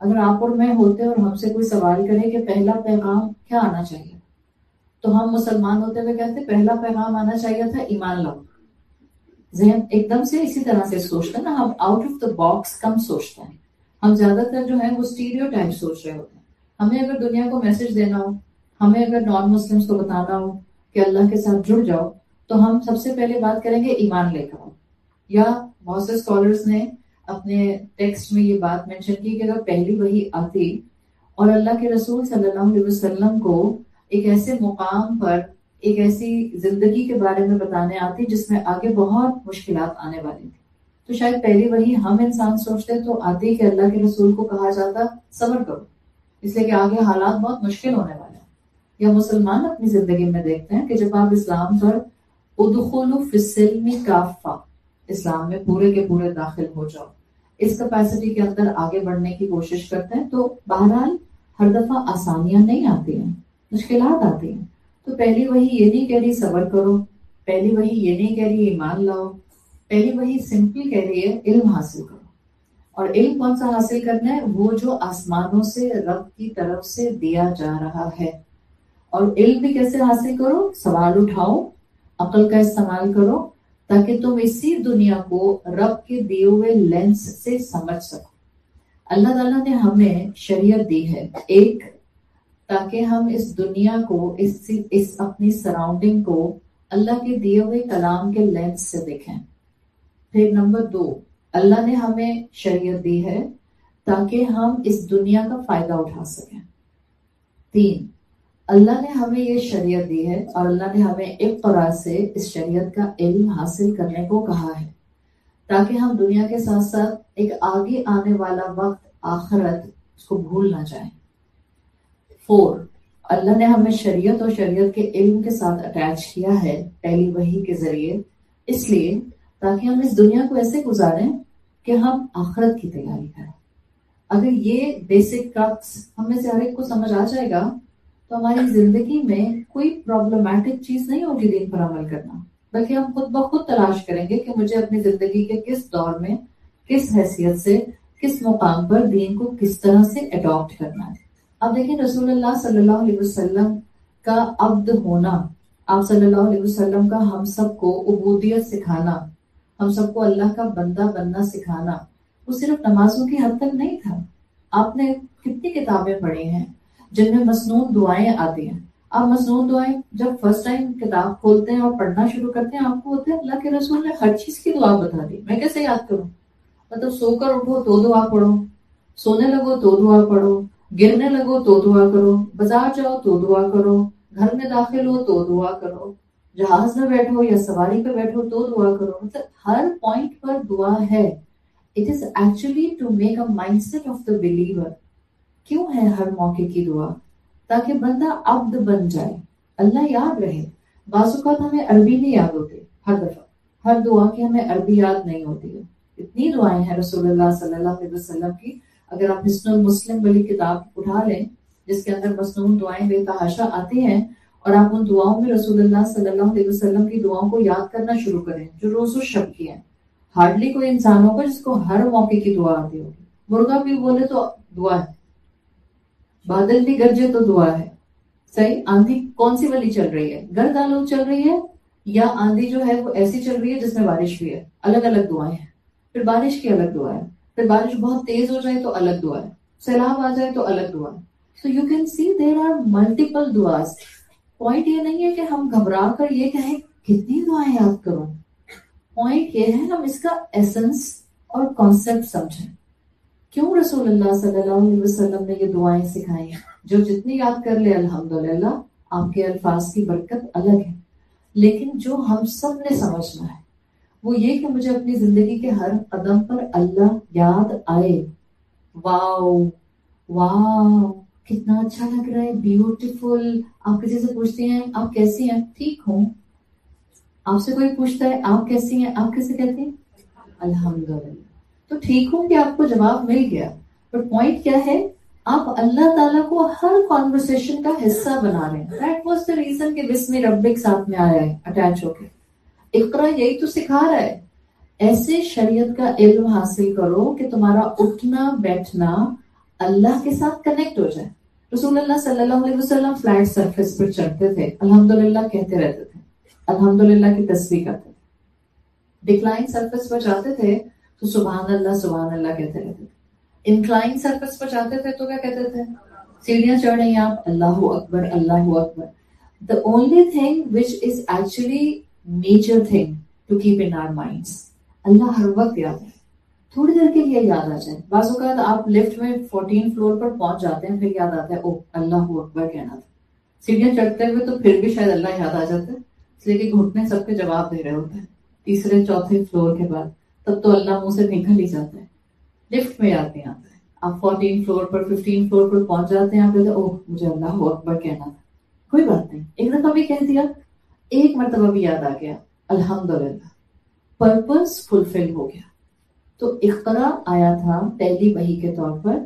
اگر آپ اور میں ہوتے اور ہم سے کوئی سوال کرے کہ پہلا پیغام کیا آنا چاہیے، تو ہم مسلمان ہوتے ہوئے کہتے پہلا پیغام آنا چاہیے تھا ایمان لاؤ. ذہن ایک دم سے اسی طرح سے سوچتا ہے نا، ہم آؤٹ آف دا باکس کم سوچتے ہیں. ہم زیادہ تر جو ہے وہ اسٹیریو ٹائپ سوچ رہے ہوتے ہیں. ہمیں اگر دنیا کو میسج دینا ہو، ہمیں اگر نان مسلمس کو بتانا ہو کہ اللہ کے ساتھ جڑ جاؤ، تو ہم سب سے پہلے بات کریں گے ایمان لے کر آؤ. یا بہت سے اسکالرس نے اپنے ٹیکسٹ میں یہ بات مینشن کی کہ اگر پہلی وہی آتی اور اللہ کے رسول صلی اللہ علیہ وسلم کو ایک ایسے مقام پر ایک ایسی زندگی کے بارے میں بتانے آتی جس میں آگے بہت مشکلات آنے والی تھی، تو شاید پہلی وہی ہم انسان سوچتے تو آتی کہ اللہ کے رسول کو کہا جاتا صبر کرو، اس لیے کہ آگے حالات بہت مشکل ہونے والے ہیں. یا مسلمان اپنی زندگی میں دیکھتے ہیں کہ جب آپ اسلام پر ادخلوا فی السلم کافہ، اسلام میں پورے کے پورے داخل ہو جاؤ، اس کیپیسٹی کے اندر آگے بڑھنے کی کوشش کرتے ہیں، تو بہرحال ہر دفعہ آسانیاں نہیں آتی ہیں، مشکلات آتی ہیں. تو پہلی وہی یہ نہیں کہہ رہی صبر کرو، پہلی وہی یہ نہیں کہہ رہی ایمان لاؤ، پہلی وہی سمپل کہہ رہی ہے علم حاصل کرو. اور علم کون سا حاصل کرنا ہے؟ وہ جو آسمانوں سے رب کی طرف سے دیا جا رہا ہے. اور علم بھی کیسے حاصل کرو؟ سوال اٹھاؤ، عقل کا استعمال کرو، تاکہ تم اسی دنیا کو رب کے دیے ہوئے لینس سے سمجھ سکو. اللہ تعالیٰ نے ہمیں شریعت دی ہے ایک، تاکہ ہم اس دنیا کو اس اپنی سراؤنڈنگ کو اللہ کے دیے ہوئے کلام کے لینس سے دیکھیں. پھر نمبر 2، اللہ نے ہمیں شریعت دی ہے تاکہ ہم اس دنیا کا فائدہ اٹھا سکیں. 3، اللہ نے ہمیں یہ شریعت دی ہے اور اللہ نے ہمیں اقرا سے اس شریعت کا علم حاصل کرنے کو کہا ہے تاکہ ہم دنیا کے ساتھ ساتھ ایک آگے آنے والا وقت آخرت اس کو بھول نہ جائیں. 4، اللہ نے ہمیں شریعت اور شریعت کے علم کے ساتھ اٹیچ کیا ہے پہلی وحی کے ذریعے، اس لیے تاکہ ہم اس دنیا کو ایسے گزاریں کہ ہم آخرت کی تیاری کریں. اگر یہ بیسک ٹرکس ہم میں سے ہر ایک کو سمجھ آ جائے گا تو ہماری زندگی میں کوئی پرابلمٹک چیز نہیں ہوگی دین پر عمل کرنا، بلکہ ہم خود بخود تلاش کریں گے کہ مجھے اپنی زندگی کے کس دور میں، کس حیثیت سے، کس مقام پر دین کو کس طرح سے اڈاپٹ کرنا ہے. اب دیکھیں رسول اللہ صلی اللہ علیہ وسلم کا عبد ہونا، آپ صلی اللہ علیہ وسلم کا ہم سب کو عبودیت سکھانا، ہم سب کو اللہ کا بندہ بننا سکھانا، وہ صرف نمازوں کی حد تک نہیں تھا. آپ نے کتنی کتابیں پڑھی ہیں جن میں مسنون دعائیں آتی ہیں. آپ مسنون دعائیں جب فرسٹ ٹائم کتاب کھولتے ہیں اور پڑھنا شروع کرتے ہیں، آپ کو ہوتا ہے اللہ کے رسول نے ہر چیز کی دعا بتا دی، میں کیسے یاد کروں؟ مطلب سو کر اٹھو تو دعا پڑھو، سونے لگو تو دعا پڑھو، گرنے لگو تو دعا کرو، بازار جاؤ تو دعا کرو، گھر میں داخل ہو تو دعا کرو، جہاز میں بیٹھو یا سواری پہ بیٹھو تو دعا کرو. مطلب ہر پوائنٹ پر دعا ہے. It is actually to make a mindset of the believer. کیوں ہے ہر موقع کی دعا؟ تاکہ بندہ عبد بن جائے، اللہ یاد رہے. بعض اوقات ہمیں عربی نہیں یاد ہوتی، ہر دفعہ ہر دعا کی ہمیں عربی یاد نہیں ہوتی ہے. اتنی دعائیں ہیں رسول اللہ صلی اللہ علیہ وسلم کی. اگر آپ حسن المسلم والی کتاب اٹھا لیں جس کے اندر مصنون دعائیں بے تحاشا آتی ہیں، اور آپ ان دعاؤں میں رسول اللہ صلی اللہ علیہ وسلم کی دعاؤں کو یاد کرنا شروع کریں جو روز و شب کی ہیں، ہارڈلی کوئی انسان ہوگا جس کو ہر موقع کی دعا آتی ہوگی. مرغا بھی بولے تو دعا ہے، بادل بھی گرجے تو دعا ہے. صحیح. آندھی کون سی والی چل رہی ہے؟ گرد آلود چل رہی ہے یا آندھی جو ہے وہ ایسی چل رہی ہے جس میں بارش بھی ہے؟ الگ الگ دعائیں ہیں. پھر بارش کی الگ دعا ہے، پھر بارش بہت تیز ہو جائے تو الگ دعا ہے، سیلاب آ جائے تو الگ دعا ہے. So you can see there are multiple duas. Point یہ نہیں ہے کہ ہم گھبرا کر یہ کہیں کتنی دعائیں یاد کروں. پوائنٹ یہ ہے ہم اس کا ایسنس اور کانسیپٹ سمجھیں. کیوں رسول اللہ صلی اللہ علیہ وسلم نے یہ دعائیں سکھائی ہیں؟ جو جتنی یاد کر لے الحمدللہ، آپ کے الفاظ کی برکت الگ ہے، لیکن جو ہم سب نے سمجھنا ہے وہ یہ کہ مجھے اپنی زندگی کے ہر قدم پر اللہ یاد آئے. واو واو کتنا اچھا لگ رہا ہے، بیوٹیفل. آپ کسی سے پوچھتے ہیں آپ کیسی ہیں؟ ٹھیک ہوں. آپ سے کوئی پوچھتا ہے آپ کیسی ہیں، آپ کیسے کہتے ہیں؟ الحمدللہ. تو ٹھیک ہوں کہ آپ کو جواب مل گیا. بٹ پوائنٹ کیا ہے؟ آپ اللہ تعالیٰ کو ہر کانورسیشن کا حصہ بنا رہے ہیں. دیٹ واز دا ریزن کہ بسم ربک ساتھ میں آیا ہے اٹیچ ہو کے. اقرا یہی تو سکھا رہا ہے. ایسے شریعت کا علم حاصل کرو کہ تمہارا اٹھنا بیٹھنا اللہ کے ساتھ کنیکٹ ہو جائیں. رسول اللہ صلی اللہ علیہ وسلم فلیٹ سرفیس پر چڑھتے تھے, الحمدللہ کہتے رہتے تھے, الحمدللہ کی تسبیح کرتے تھے. ڈکلائن سرفیس پر جاتے تھے تو سبحان اللہ کہتے رہتے تھے. انکلائن سرفیس پر جاتے تھے تو کیا کہتے تھے؟ سیڑھیاں چڑھ رہی ہیں آپ, اللہ اکبر اللہ اکبر. The only thing which is actually major thing to keep in our minds, اللہ ہر وقت یاد ہے, تھوڑی دیر کے لیے یاد آ جائے. بعض اوقات آپ لفٹ میں 14 فلور پر پہنچ جاتے ہیں, پھر یاد آتا ہے او اللہ اکبر کہنا تھا. سیڑھیاں چڑھتے ہوئے تو پھر بھی شاید اللہ یاد آ جاتا ہے, اس لیے کہ گھٹنے سب کے جواب دے رہے ہوتے ہیں تیسرے چوتھے فلور کے بعد, تب تو اللہ منہ سے نکل ہی جاتا ہے. لفٹ میں یاد نہیں آتا ہے. آپ 14 فلور پر 15 فلور پر پہنچ جاتے ہیں, آپ کہتے ہیں اوہ مجھے اللہ اکبر کہنا تھا. کوئی بات نہیں, ایک دفعہ بھی کہہ دیا, ایک مرتبہ بھی یاد آ گیا, الحمدللہ پرپس فلفل ہو گیا. تو اقرا آیا تھا پہلی وحی کے طور پر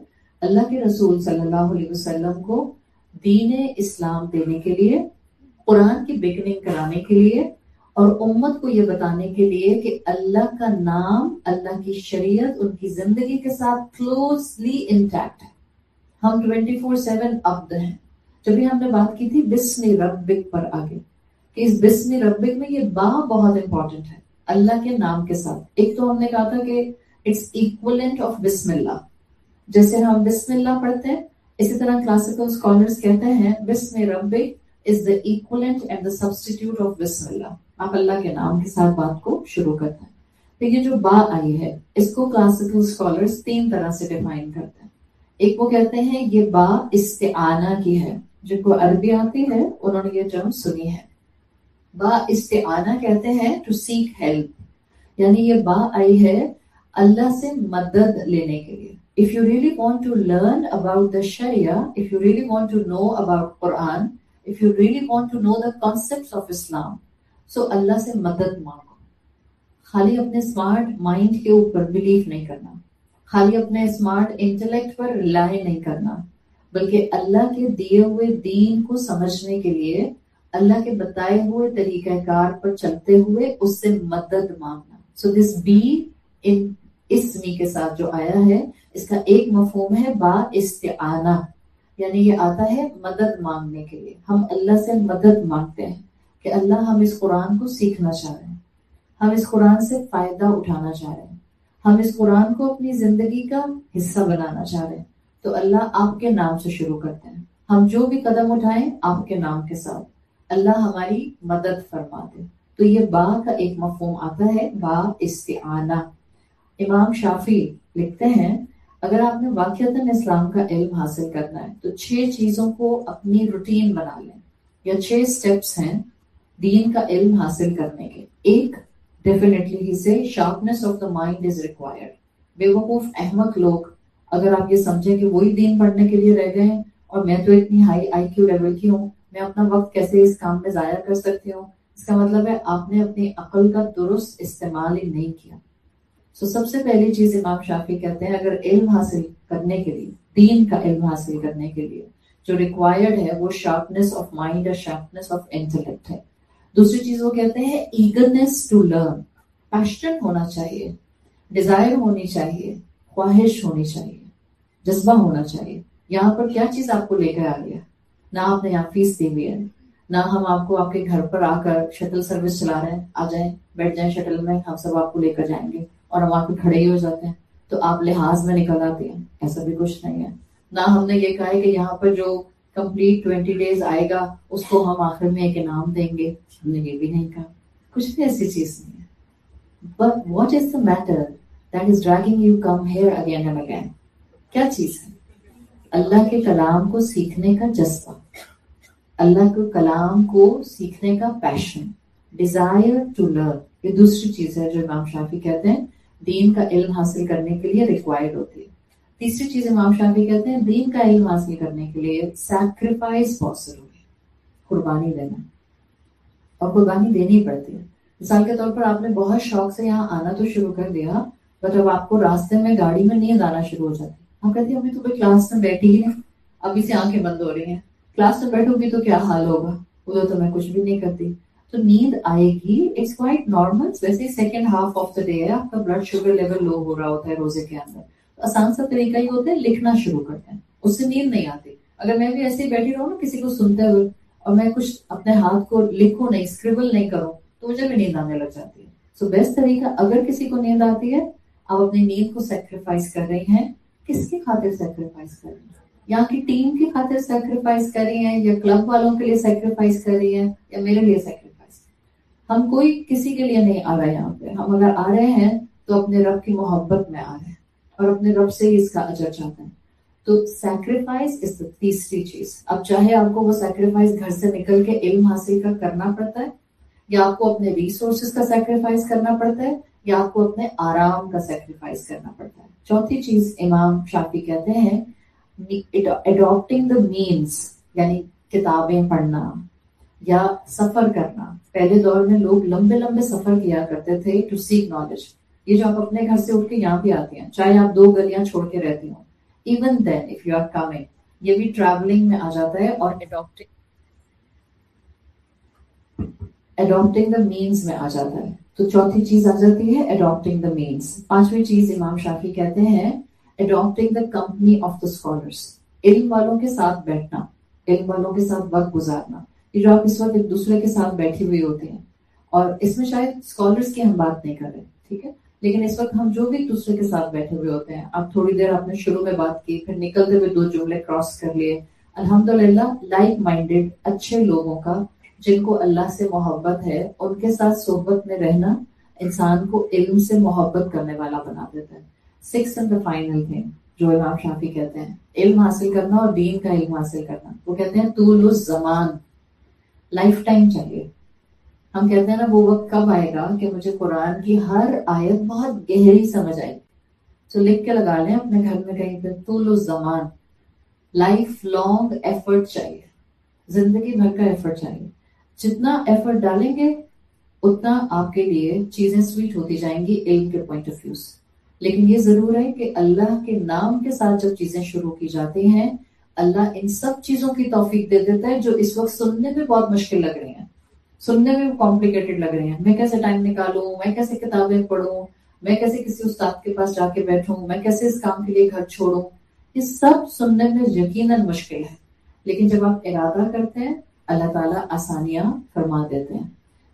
اللہ کے رسول صلی اللہ علیہ وسلم کو دین اسلام دینے کے لیے, قرآن کی بگننگ کرانے کے لیے, اور امت کو یہ بتانے کے لیے کہ اللہ کا نام, اللہ کی شریعت ان کی زندگی کے ساتھ کلوزلی انٹیکٹ ہے. ہم 24/7 عبد ہیں. جب بھی ہم نے بات کی تھی بسم ربک پر آگے, کہ اس بسم ربک میں یہ با بہت امپورٹنٹ ہے, اللہ کے نام کے ساتھ. ایک تو ہم نے کہا تھا کہ اٹس ایکولنٹ آف بسم اللہ, جیسے ہم بسم اللہ پڑھتے ہیں اسی طرح کلاسیکل اسکالرز کہتے ہیں بسم ربک is the equivalent and the substitute of بسم اللہ. آپ اللہ کے نام کے ساتھ بات کو شروع کرتے ہیں. تو یہ جو با آئی ہے اس کو کلاسیکل اسکالرز 3 طرح سے ڈیفائن کرتے ہیں. ایک وہ کہتے ہیں یہ با استعانہ کی ہے, جن کو عربی آتی ہے انہوں نے یہ ٹرم سنی ہے. با استعانہ کہتے ہیں ٹو سیک ہیلپ, یعنی یہ با آئی ہے اللہ سے مدد لینے کے لیے. If you really want to learn about the Sharia, if you really want to know about Quran, if you really want to know the concepts of Islam, so اللہ سے مدد مانگو. خالی اپنے اسمارٹ مائنڈ کے اوپر بلیف نہیں کرنا, خالی اپنے اسمارٹ انٹلیکٹ پر ریلائی نہیں کرنا, بلکہ اللہ کے دیے ہوئے دین کو سمجھنے کے لیے اللہ کے بتائے ہوئے طریقہ کار پر چلتے ہوئے اس سے مدد مانگنا. سو دس بی ان اسمی کے ساتھ جو آیا ہے اس کا ایک مفہوم ہے با استعانہ, یعنی یہ آتا ہے مدد مانگنے کے لیے. ہم اللہ سے مدد مانگتے ہیں کہ اللہ ہم اس قرآن کو سیکھنا چاہ رہے ہیں, ہم اس قرآن سے فائدہ اٹھانا چاہ رہے ہیں, ہم اس قرآن کو اپنی زندگی کا حصہ بنانا چاہ رہے ہیں. تو اللہ آپ کے نام سے شروع کرتے ہیں. ہم جو بھی قدم اٹھائیں آپ کے نام کے ساتھ, اللہ ہماری مدد فرما دے. تو یہ با کا ایک مفہوم آتا ہے با استعانہ. امام شافعی لکھتے ہیں اگر آپ نے واقعتاً اسلام کا علم حاصل کرنا ہے تو 6 چیزوں کو اپنی روٹین بنا لیں, یا 6 سٹیپس ہیں دین کا علم حاصل کرنے کے. ایک, ڈیفینیٹلی ہی سے sharpness of the mind is required. بے وقوف احمق لوگ اگر آپ یہ سمجھیں کہ وہی دین پڑھنے کے لیے رہ گئے ہیں اور میں تو اتنی ہائی آئی کیو لیول کی ہوں, میں اپنا وقت کیسے اس کام میں ضائع کر سکتی ہوں, اس کا مطلب ہے آپ نے اپنی عقل کا درست استعمال ہی نہیں کیا. سب سے پہلی چیز امام شافعی کہتے ہیں اگر علم حاصل کرنے کے لیے, دین کا علم حاصل کرنے کے لیے جو ریکوائرڈ ہے وہ شارپنیس آف مائنڈ اور شارپنیس آف انٹلیکٹ ہے. دوسری چیز وہ کہتے ہیں ایگرنیس ٹو لرن, پیشن ہونا چاہیے, ڈیزائر ہونی چاہیے, خواہش ہونی چاہیے, جذبہ ہونا چاہیے. یہاں پر کیا چیز آپ کو لے کر آ گیا, نہ آپ نے یہاں فیس دی ہوئی ہے, نہ ہم آپ کو آپ کے گھر پر آ کر شٹل سروس چلا رہے ہیں, آ جائیں بیٹھ جائیں شٹل میں, ہم سب آپ کو لے کر جائیں گے اور ہم آپ کے کھڑے ہی ہو جاتے ہیں تو آپ لحاظ میں نکل آتے ہیں. ایسا بھی کچھ نہیں ہے. نہ ہم نے یہ کہا ہے کہ یہاں پر جو کمپلیٹ 20 days آئے گا اس کو ہم آخر میں ایک انعام دیں گے, ہم نے یہ بھی نہیں کہا. کچھ بھی ایسی چیز نہیں ہے. But what is the matter that is dragging you come here again and again? کیا چیز ہے؟ اللہ کے کلام کو سیکھنے کا جذبہ, اللہ کے کلام کو سیکھنے کا پیشن, ڈیزائر ٹو لرن. یہ دوسری چیز ہے جو امام شافعی کہتے ہیں دین کا علم حاصل کرنے کے لیے ریکوائرڈ ہوتی ہے. تیسری چیز امام شافعی کہتے ہیں دین کا علم حاصل کرنے کے لیے سیکریفائس پاسبل ہے, قربانی دینا, اور قربانی دینی پڑتی ہے. مثال کے طور پر آپ نے بہت شوق سے یہاں آنا تو شروع کر دیا, بٹ اب آپ کو راستے میں گاڑی میں نیند آنا شروع ہو جاتی. آپ کہتے ہیں ابھی تو کوئی کلاس میں بیٹھی ہی نہیں, ابھی سے آنکھیں بند ہو رہی ہیں, کلاس میں بیٹھوں گی تو کیا حال ہوگا, ادھر تو میں کچھ بھی نہیں کرتی. تو نیند آئے گی, اٹس کوائٹ نارمل. ویسے second half of the day ہے, آپ کا بلڈ شوگر لیول لو ہو رہا ہوتا ہے روزے کے اندر, آسان سا طریقہ یہ ہوتا ہے لکھنا شروع کرتے ہیں, اس سے نیند نہیں آتی. اگر میں بھی ایسے ہی بیٹھی رہوں نا کسی کو سنتے ہوئے اور میں کچھ اپنے ہاتھ کو لکھوں نہیں, اسکریبل نہیں کروں, تو مجھے بھی نیند آنے لگ جاتی ہے. سو بیسٹ طریقہ, اگر کسی کو نیند آتی ہے, آپ اپنی نیند کو سیکریفائس کر رہی ہیں. کس کی خاطر سیکریفائس کر رہی ہیں؟ یہاں کی ٹیم کی خاطر سیکریفائس کر رہی ہیں, یا کلب والوں کے لیے سیکریفائس کر رہی ہیں, یا میرے لیے سیکریفائس. ہم کوئی کسی کے لیے نہیں آ رہے یہاں پہ. ہم اگر آ رہے ہیں تو اپنے رب کی محبت میں آ رہے ہیں اور اپنے رب سے ہی اس کا اجر چاہتے ہیں. تو سیکریفائس اس تیسری چیز. اب چاہے آپ کو وہ سیکریفائس گھر سے نکل کے علم حاصل کر کرنا پڑتا ہے, یا آپ کو اپنے ریسورسز کا سیکریفائس کرنا پڑتا ہے, یا آپ کو اپنے آرام کا سیکریفائس کرنا پڑتا ہے. چوتھی چیز امام شافعی کہتے ہیں اڈاپٹنگ دا مینس, یعنی کتابیں پڑھنا یا سفر کرنا. پہلے دور میں لوگ لمبے لمبے سفر کیا کرتے تھے ٹو سیک نالج. یہ جو آپ اپنے گھر سے اٹھ کے یہاں بھی آتی ہیں, چاہے آپ 2 گلیاں چھوڑ کے رہتی ہوں, even then if you are coming, یہ بھی ٹریولنگ میں آ جاتا ہے اور اڈاپٹنگ دا مینس میں آ جاتا ہے. تو چوتھی چیز آ جاتی ہے اڈاپٹنگ دا مینس. پانچویں چیز امام شافعی کہتے ہیں adapting the company of the scholars. علم والوں کے ساتھ بیٹھنا, علم والوں کے ساتھ وقت گزارنا. یہ جو آپ اس وقت ایک دوسرے کے ساتھ بیٹھی ہوئی ہوتے ہیں, اور اس میں شاید اسکالرس کی ہم بات نہیں کر رہے, ٹھیک ہے, لیکن اس وقت ہم جو بھی ایک دوسرے کے ساتھ بیٹھے ہوئے ہوتے ہیں, اب تھوڑی دیر آپ نے شروع میں بات کی, پھر نکلتے ہوئے 2 جملے کراس کر لیے, الحمدللہ لائک مائنڈیڈ اچھے لوگوں کا, جن کو اللہ سے محبت ہے, ان کے ساتھ صحبت میں رہنا انسان کو علم سے محبت کرنے والا بنا دیتا ہے. 6th and the final thing جو امام شافعی کہتے ہیں, علم حاصل کرنا اور دین کا علم حاصل کرنا. وہ کہتے ہیں طول الزمان, لائف ٹائم چاہیے. ہم کہتے ہیں نا وہ وقت کب آئے گا کہ مجھے قرآن کی ہر آیت بہت گہری سمجھ آئے. تو لکھ کے لگا لیں اپنے گھر میں کہیں پہ, طول الزمان, لائف لانگ ایفرٹ چاہیے, زندگی بھر کا ایفرٹ چاہیے. جتنا ایفرٹ ڈالیں گے اتنا آپ کے لیے چیزیں سویٹ ہوتی جائیں گی علم کے پوائنٹ آف ویو سے. لیکن یہ ضرور ہے کہ اللہ کے نام کے ساتھ جب چیزیں شروع کی جاتی ہیں, اللہ ان سب چیزوں کی توفیق دے دیتا ہے جو اس وقت سننے میں بہت مشکل لگ رہی ہیں, سننے میں کمپلیکیٹڈ لگ رہی ہیں. میں کیسے ٹائم نکالوں, میں کیسے کتابیں پڑھوں, میں کیسے کسی استاد کے پاس جا کے بیٹھوں, میں کیسے اس کام کے لیے گھر چھوڑوں. یہ سب سننے میں یقیناً مشکل ہے, لیکن جب آپ ارادہ کرتے ہیں اللہ تعالیٰ آسانیاں فرما دیتے ہیں.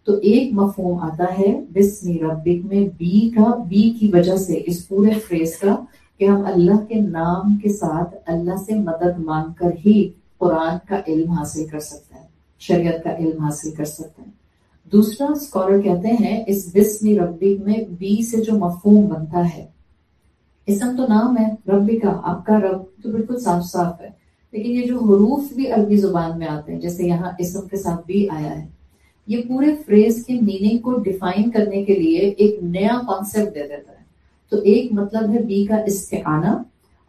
تو ایک مفہوم آتا ہے بسم ربک میں بی کی وجہ سے اس پورے فریز کا, کہ ہم اللہ کے نام کے ساتھ اللہ سے مدد مانگ کر ہی قرآن کا علم حاصل کر سکتے ہیں, شریعت کا علم حاصل کر سکتے ہیں. دوسرا اسکالر کہتے ہیں اس بسم ربک میں بی سے جو مفہوم بنتا ہے, اسم تو نام ہے ربی کا, آپ کا رب تو بالکل صاف صاف ہے, لیکن یہ جو حروف بھی عربی زبان میں آتے ہیں, جیسے یہاں اسم کے ساتھ بھی آیا ہے, یہ پورے فریز کے میننگ کو ڈیفائن کرنے کے لیے ایک نیا کانسیپٹ دے دیتا ہے. تو ایک مطلب ہے بی کا استعانہ,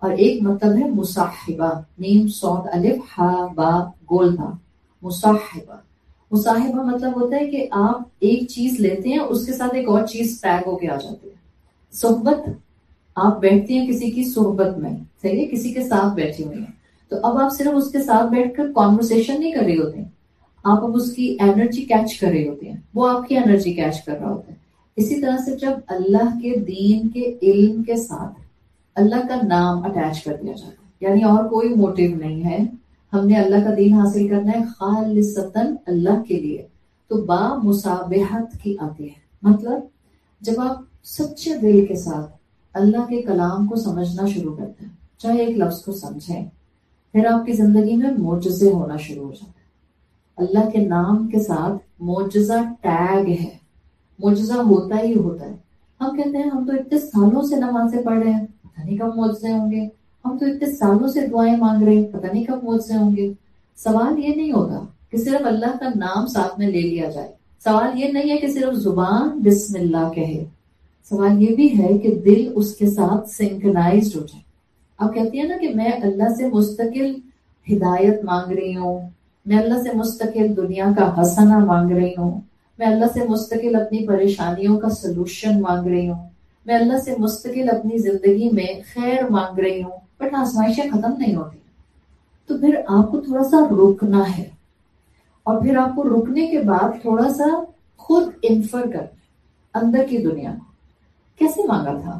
اور ایک مطلب ہے مصاحبہ, نیم صاد الف ہا با گول تھا, مصاحبہ. مصاحبہ مطلب ہوتا ہے کہ آپ ایک چیز لیتے ہیں, اس کے ساتھ ایک اور چیز ٹیگ ہو کے آ جاتی ہے. صحبت, آپ بیٹھتے ہیں کسی کی صحبت میں, صحیح ہے, کسی کے ساتھ بیٹھی ہوئی ہیں, تو اب آپ صرف اس کے ساتھ بیٹھ کر کانورسیشن نہیں کر رہی ہوتے, آپ اب اس کی انرجی کیچ کر رہے ہوتے ہیں, وہ آپ کی انرجی کیچ کر رہا ہوتا ہے. اسی طرح سے جب اللہ کے دین کے علم کے ساتھ اللہ کا نام اٹیچ کر دیا جاتا ہے, یعنی اور کوئی موٹیو نہیں ہے, ہم نے اللہ کا دین حاصل کرنا ہے خالصتاً اللہ کے لیے, تو با مصابحت کی آتی ہے. مطلب جب آپ سچے دل کے ساتھ اللہ کے کلام کو سمجھنا شروع کرتے ہیں, چاہے ایک لفظ کو سمجھیں, پھر آپ کی زندگی میں معجزے ہونا شروع ہو جاتے ہیں. اللہ کے نام کے ساتھ معجزہ ٹیگ ہے, معجزہ ہوتا ہی ہوتا ہے. ہم کہتے ہیں ہم تو اتنے سالوں سے نمازیں پڑھ رہے ہیں, پتہ نہیں کب معجزے ہوں گے, ہم تو اتنے سالوں سے دعائیں مانگ رہے ہیں, پتہ نہیں کب معجزے ہوں گے. سوال یہ نہیں ہوگا کہ صرف اللہ کا نام ساتھ میں لے لیا جائے, سوال یہ نہیں ہے کہ صرف زبان بسم اللہ کہے, سوال یہ بھی ہے کہ دل اس کے ساتھ سنکرنائزڈ ہو جائے. آپ کہتی ہیں نا کہ میں اللہ سے مستقل ہدایت مانگ رہی ہوں, میں اللہ سے مستقل دنیا کا حسنہ مانگ رہی ہوں, میں اللہ سے مستقل اپنی پریشانیوں کا سلوشن مانگ رہی ہوں, میں اللہ سے مستقل اپنی زندگی میں خیر مانگ رہی ہوں, بٹ آزمائشیں ختم نہیں ہوتی. تو پھر آپ کو تھوڑا سا رکنا ہے, اور پھر آپ کو رکنے کے بعد تھوڑا سا خود انفر کرنا اندر کی دنیا کو. کیسے مانگا تھا,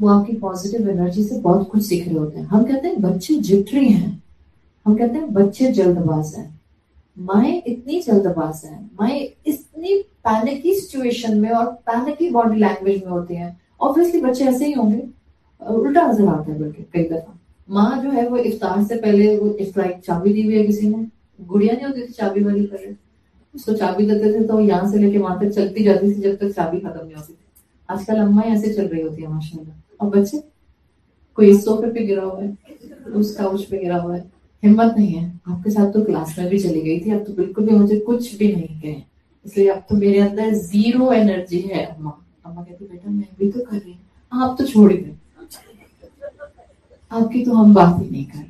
وہ آپ کی پازیٹیو انرجی سے بہت کچھ سیکھ رہے ہوتے ہیں. ہم کہتے ہیں بچے جٹری ہیں, ہم کہتے ہیں بچے جلد باز ہیں. مائیں اتنی جلد باز ہیں, مائیں اتنی پینکی سچویشن میں اور پینکی باڈی لینگویج میں ہوتی ہیں. obviously بچے ایسے ہی ہوں گے. الٹا نظر آتا ہے بلکہ کئی دفعہ ماں جو ہے وہ افطار سے پہلے وہ چابی دی ہوئی ہے کسی نے, گڑیا نہیں ہوتی تھی چابی والی کرے, اس کو چابی دیتے تھے تو یہاں سے لے کے وہاں تک چلتی جاتی تھی جب تک چابی ختم نہیں ہوتی تھی. آج کل اماں ایسے چل رہی ہوتی ہے ماشاء اللہ. اور بچے کوئی اس صوفے پہ گرا ہوا ہے, اس کاؤچ پہ گرا ہوا ہے, ہمت نہیں ہے. آپ کے ساتھ تو کلاس میں بھی چلی گئی تھی, اب تو بالکل بھی مجھے کچھ بھی نہیں کہے, اس لیے اب تو میرے اندر زیرو انرجی ہے. اماں کہتی بیٹا میں بھی تو کر رہی ہوں, آپ تو چھوڑ دیں, آپ کی تو ہم بات ہی نہیں کر رہے.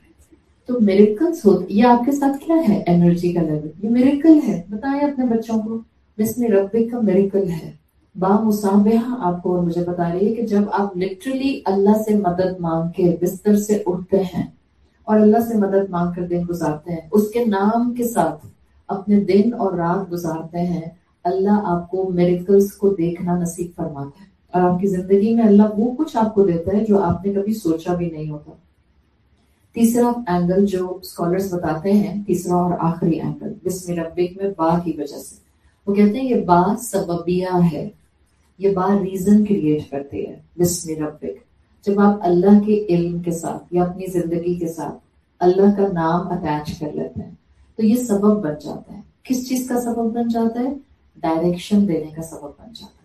تو میریکلس ہوتے, یہ آپ کے ساتھ کیا ہے انرجی کا لیول, یہ میریکل ہے. بتائیں اپنے بچوں کو بسم ربک کا میریکل ہے. بامصابیہ آپ کو اور مجھے بتا رہی ہے کہ جب آپ لٹرلی اللہ سے مدد مانگ کے بستر سے اٹھتے ہیں اور اللہ سے مدد مانگ کر دن گزارتے ہیں, اس کے نام کے ساتھ اپنے دن اور رات گزارتے ہیں, اللہ آپ کو میریکلس کو دیکھنا نصیب فرماتا ہے. اور آپ کی زندگی میں اللہ وہ کچھ آپ کو دیتا ہے جو آپ نے کبھی سوچا بھی نہیں ہوتا. تیسرا اینگل جو اسکالرس بتاتے ہیں, تیسرا اور آخری اینگل بسم ربک میں با کی وجہ سے, وہ کہتے ہیں یہ با سببیہ ہے, یہ با ریزن کریٹ کرتی ہے. بسم ربک جب آپ اللہ کے علم کے ساتھ یا اپنی زندگی کے ساتھ اللہ کا نام اٹیچ کر لیتے ہیں تو یہ سبب بن جاتا ہے. کس چیز کا سبب بن جاتا ہے؟ ڈائریکشن دینے کا سبب بن جاتا ہے.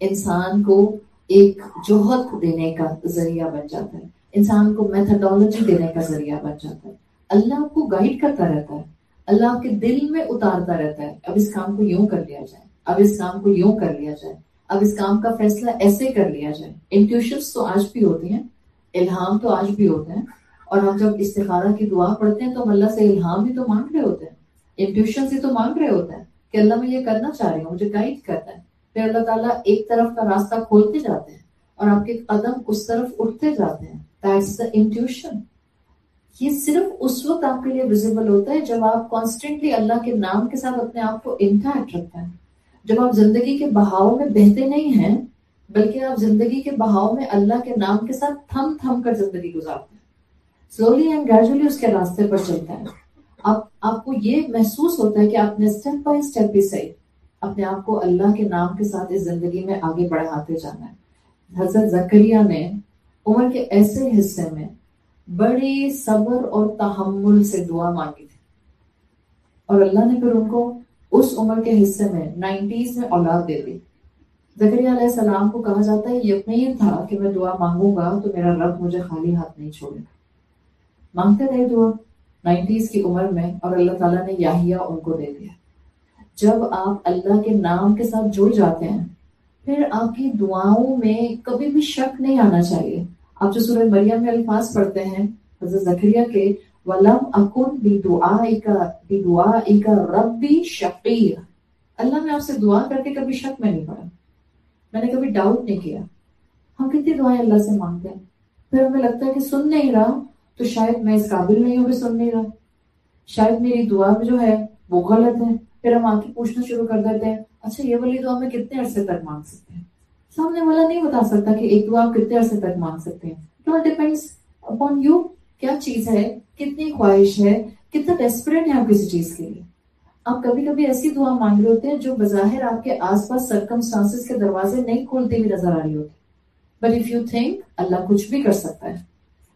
انسان کو ایک جوہر دینے کا ذریعہ بن جاتا ہے, انسان کو میتھڈالوجی دینے کا ذریعہ بن جاتا ہے. اللہ آپ کو گائیڈ کرتا رہتا ہے, اللہ آپ کے دل میں اتارتا رہتا ہے, اب اس کام کو یوں کر لیا جائے, اب اس کام کو یوں کر لیا جائے, اب اس کام کا فیصلہ ایسے کر لیا جائے. انٹیوشنز تو آج بھی ہوتی ہیں, الہام تو آج بھی ہوتے ہیں, اور ہم جب استخارہ کی دعا پڑھتے ہیں تو ہم اللہ سے الہام ہی تو مانگ رہے ہوتے ہیں, انٹیوشنز ہی تو مانگ رہے ہوتے ہیں کہ اللہ میں یہ کرنا چاہ رہی ہوں, مجھے گائیڈ کرتا ہے. پھر اللہ تعالیٰ ایک طرف کا راستہ کھولتے جاتے ہیں اور آپ کے قدم اس طرف اٹھتے جاتے ہیں. That's the intuition. یہ صرف اس وقت آپ کے لیے ویزیبل ہوتا ہے جب آپ کانسٹنٹلی اللہ کے نام کے ساتھ اپنے آپ کو انٹیکٹ رکھتے ہیں, جب آپ زندگی کے بہاؤ میں بہتے نہیں ہیں بلکہ آپ زندگی کے بہاؤ میں اللہ کے نام کے ساتھ تھم تھم کر زندگی گزارتے ہیں. سلولی اینڈ گریجولی اس کے راستے پر چلتا ہے. آپ کو یہ محسوس ہوتا ہے کہ آپ نے اسٹیپ بائی اسٹیپ بھی صحیح اپنے آپ کو اللہ کے نام کے ساتھ اس زندگی میں آگے بڑھاتے جانا ہے. حضرت زکریا نے عمر کے ایسے حصے میں بڑی صبر اور تحمل سے دعا مانگی تھی, اور اللہ نے پھر ان کو اس عمر کے حصے میں 90s میں اولاد دے دی. زکریا علیہ السلام کو کہا جاتا ہے یقین تھا کہ میں دعا مانگوں گا تو میرا رب مجھے خالی ہاتھ نہیں چھوڑے گا. مانگتے رہے دعا 90s کی عمر میں, اور اللہ تعالیٰ نے یحییٰ ان کو دے دیا. جب آپ اللہ کے نام کے ساتھ جڑ جاتے ہیں پھر آپ کی دعاؤں میں کبھی بھی شک نہیں آنا چاہیے. آپ جو سورہ مریم میں الفاظ پڑھتے ہیں حضرت زکریا کے, وَلَمْ أَكُنْ بِدُعَائِكَ رَبِّي شَقِيًّا, اللہ میں آپ سے دعا کر کے کبھی شک میں نہیں پڑا, میں نے کبھی ڈاؤٹ نہیں کیا. ہم کتنی دعائیں اللہ سے مانگتے ہیں, پھر ہمیں لگتا ہے کہ سن نہیں رہا تو شاید میں اس قابل نہیں ہوں کہ سن نہیں رہا, شاید میری دعا جو ہے وہ غلط ہے. پھر ہم آ کے پوچھنا شروع کر دیتے ہیں اچھا یہ والی دعا میں کتنے عرصے تک مانگ سکتے ہیں. سامنے والا نہیں بتا سکتا کہ ایک دعا آپ کتنے عرصے تک مانگ سکتے ہیں. It all depends upon you. کیا چیز ہے, کتنی خواہش ہے, کتنا ڈیسپریٹ ہے آپ کسی چیز کے لیے. آپ کبھی کبھی ایسی دعا مانگ رہے ہوتے ہیں جو بظاہر آپ کے آس پاس سرکمسٹانسز کے دروازے نہیں کھولتے ہوئے نظر آ رہی ہوتی, بٹ اف یو تھنک اللہ کچھ بھی کر سکتا ہے.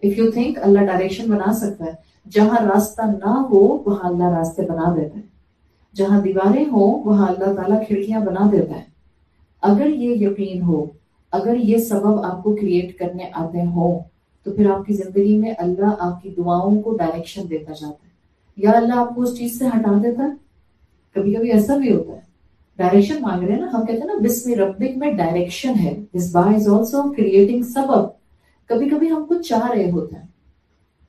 If you think Allah direction بنا سکتا ہے. جہاں راستہ نہ ہو وہاں اللہ راستے بنا دیتا ہے, جہاں دیواریں ہوں وہاں اللہ تعالیٰ کھڑکیاں بنا دیتا ہے. اگر یہ یقین ہو, اگر یہ سبب آپ کو کریٹ کرنے آتے ہوں تو پھر آپ کی زندگی میں اللہ آپ کی دعاؤں کو ڈائریکشن دیتا جاتا ہے, یا اللہ آپ کو اس چیز سے ہٹا دیتا ہے. کبھی کبھی ایسا بھی ہوتا ہے, ڈائریکشن مانگ رہے ہیں نا, ہم کہتے ہیں نا بسم ربک میں ڈائریکشن ہے. دس با از آلسو کریٹنگ سبب. کبھی کبھی ہم کچھ چاہ رہے ہوتے ہیں,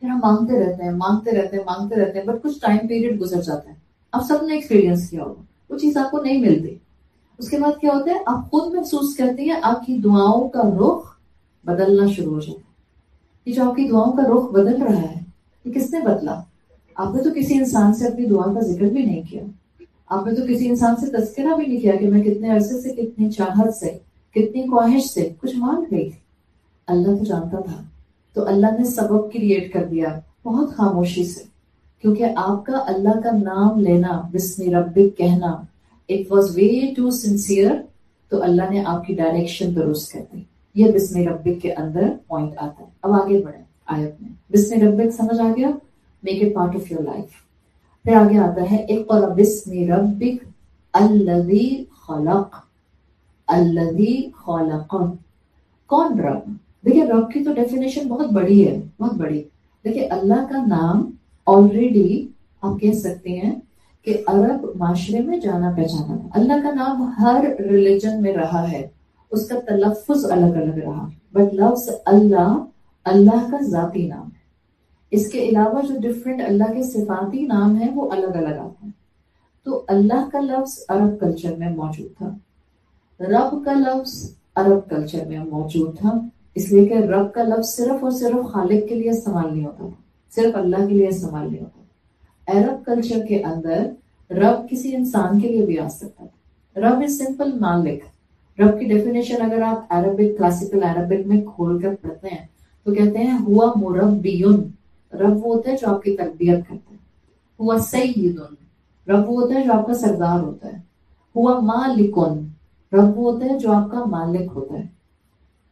پھر ہم مانگتے رہتے ہیں مانگتے رہتے ہیں مانگتے رہتے ہیں, بٹ کچھ ٹائم پیریڈ گزر جاتا ہے. آپ سب نے ایکسپیرینس کیا ہوگا, وہ چیز آپ کو نہیں ملتی. اس کے بعد کیا ہوتا ہے, آپ خود محسوس کرتی ہیں آپ کی دعاؤں کا رخ بدلنا شروع ہو جاتا ہے. یہ جو آپ کی دعاؤں کا رخ بدل رہا ہے یہ کس نے بدلا؟ آپ نے تو کسی انسان سے اپنی دعا کا ذکر بھی نہیں کیا, آپ نے تو کسی انسان سے تذکرہ بھی نہیں کیا کہ میں کتنے عرصے سے, کتنی چاہت سے, کتنی خواہش سے کچھ مانگ رہی تھی. اللہ تو جانتا تھا، تو اللہ نے سبب کریٹ کر دیا بہت خاموشی سے، کیونکہ آپ کا اللہ کا نام لینا، بسم ربک کہنا، it was way too sincere, تو اللہ نے آپ کی ڈائریکشن درست کر دی. یہ بسم ربک کے اندر پوائنٹ آتا ہے. اب آگے بڑھیں آیت میں. بسم ربک سمجھ آ گیا؟ Make it part of your life. پھر آگے آتا ہے اقرأ بسم ربک الذی خلق. الذی خلق، کون رب؟ دیکھیں رب کی تو ڈیفینیشن بہت بڑی ہے، بہت بڑی. دیکھیں اللہ کا نام آلریڈی آپ کہہ سکتے ہیں کہ عرب معاشرے میں جانا پہچانا تھا. اللہ کا نام ہر ریلیجن میں رہا ہے، اس کا تلفظ الگ الگ رہا، بٹ لفظ اللہ اللہ کا ذاتی نام ہے. اس کے علاوہ جو ڈفرینٹ اللہ کے صفاتی نام ہیں وہ الگ الگ آتے ہیں. تو اللہ کا لفظ عرب کلچر میں موجود تھا، رب کا لفظ عرب کلچر میں موجود تھا، اس لیے کہ رب کا لفظ صرف اور صرف خالق کے لیے استعمال نہیں ہوتا، صرف اللہ کے لیے استعمال نہیں ہوتا. عرب کلچر کے اندر رب کسی انسان کے لیے بھی آ سکتا ہے. رب از سمپل مالک. رب کی ڈیفینیشن اگر آپ عربک کلاسیکل عربک میں کھول کر پڑھتے ہیں تو کہتے ہیں ہوا مربیون، رب وہ ہوتا ہے جو آپ کی تربیت کرتا ہے. ہوا سیدن، رب وہ ہوتا ہے جو آپ کا سردار ہوتا ہے. ہوا مالکن، رب وہ ہوتا ہے جو آپ کا مالک ہوتا ہے.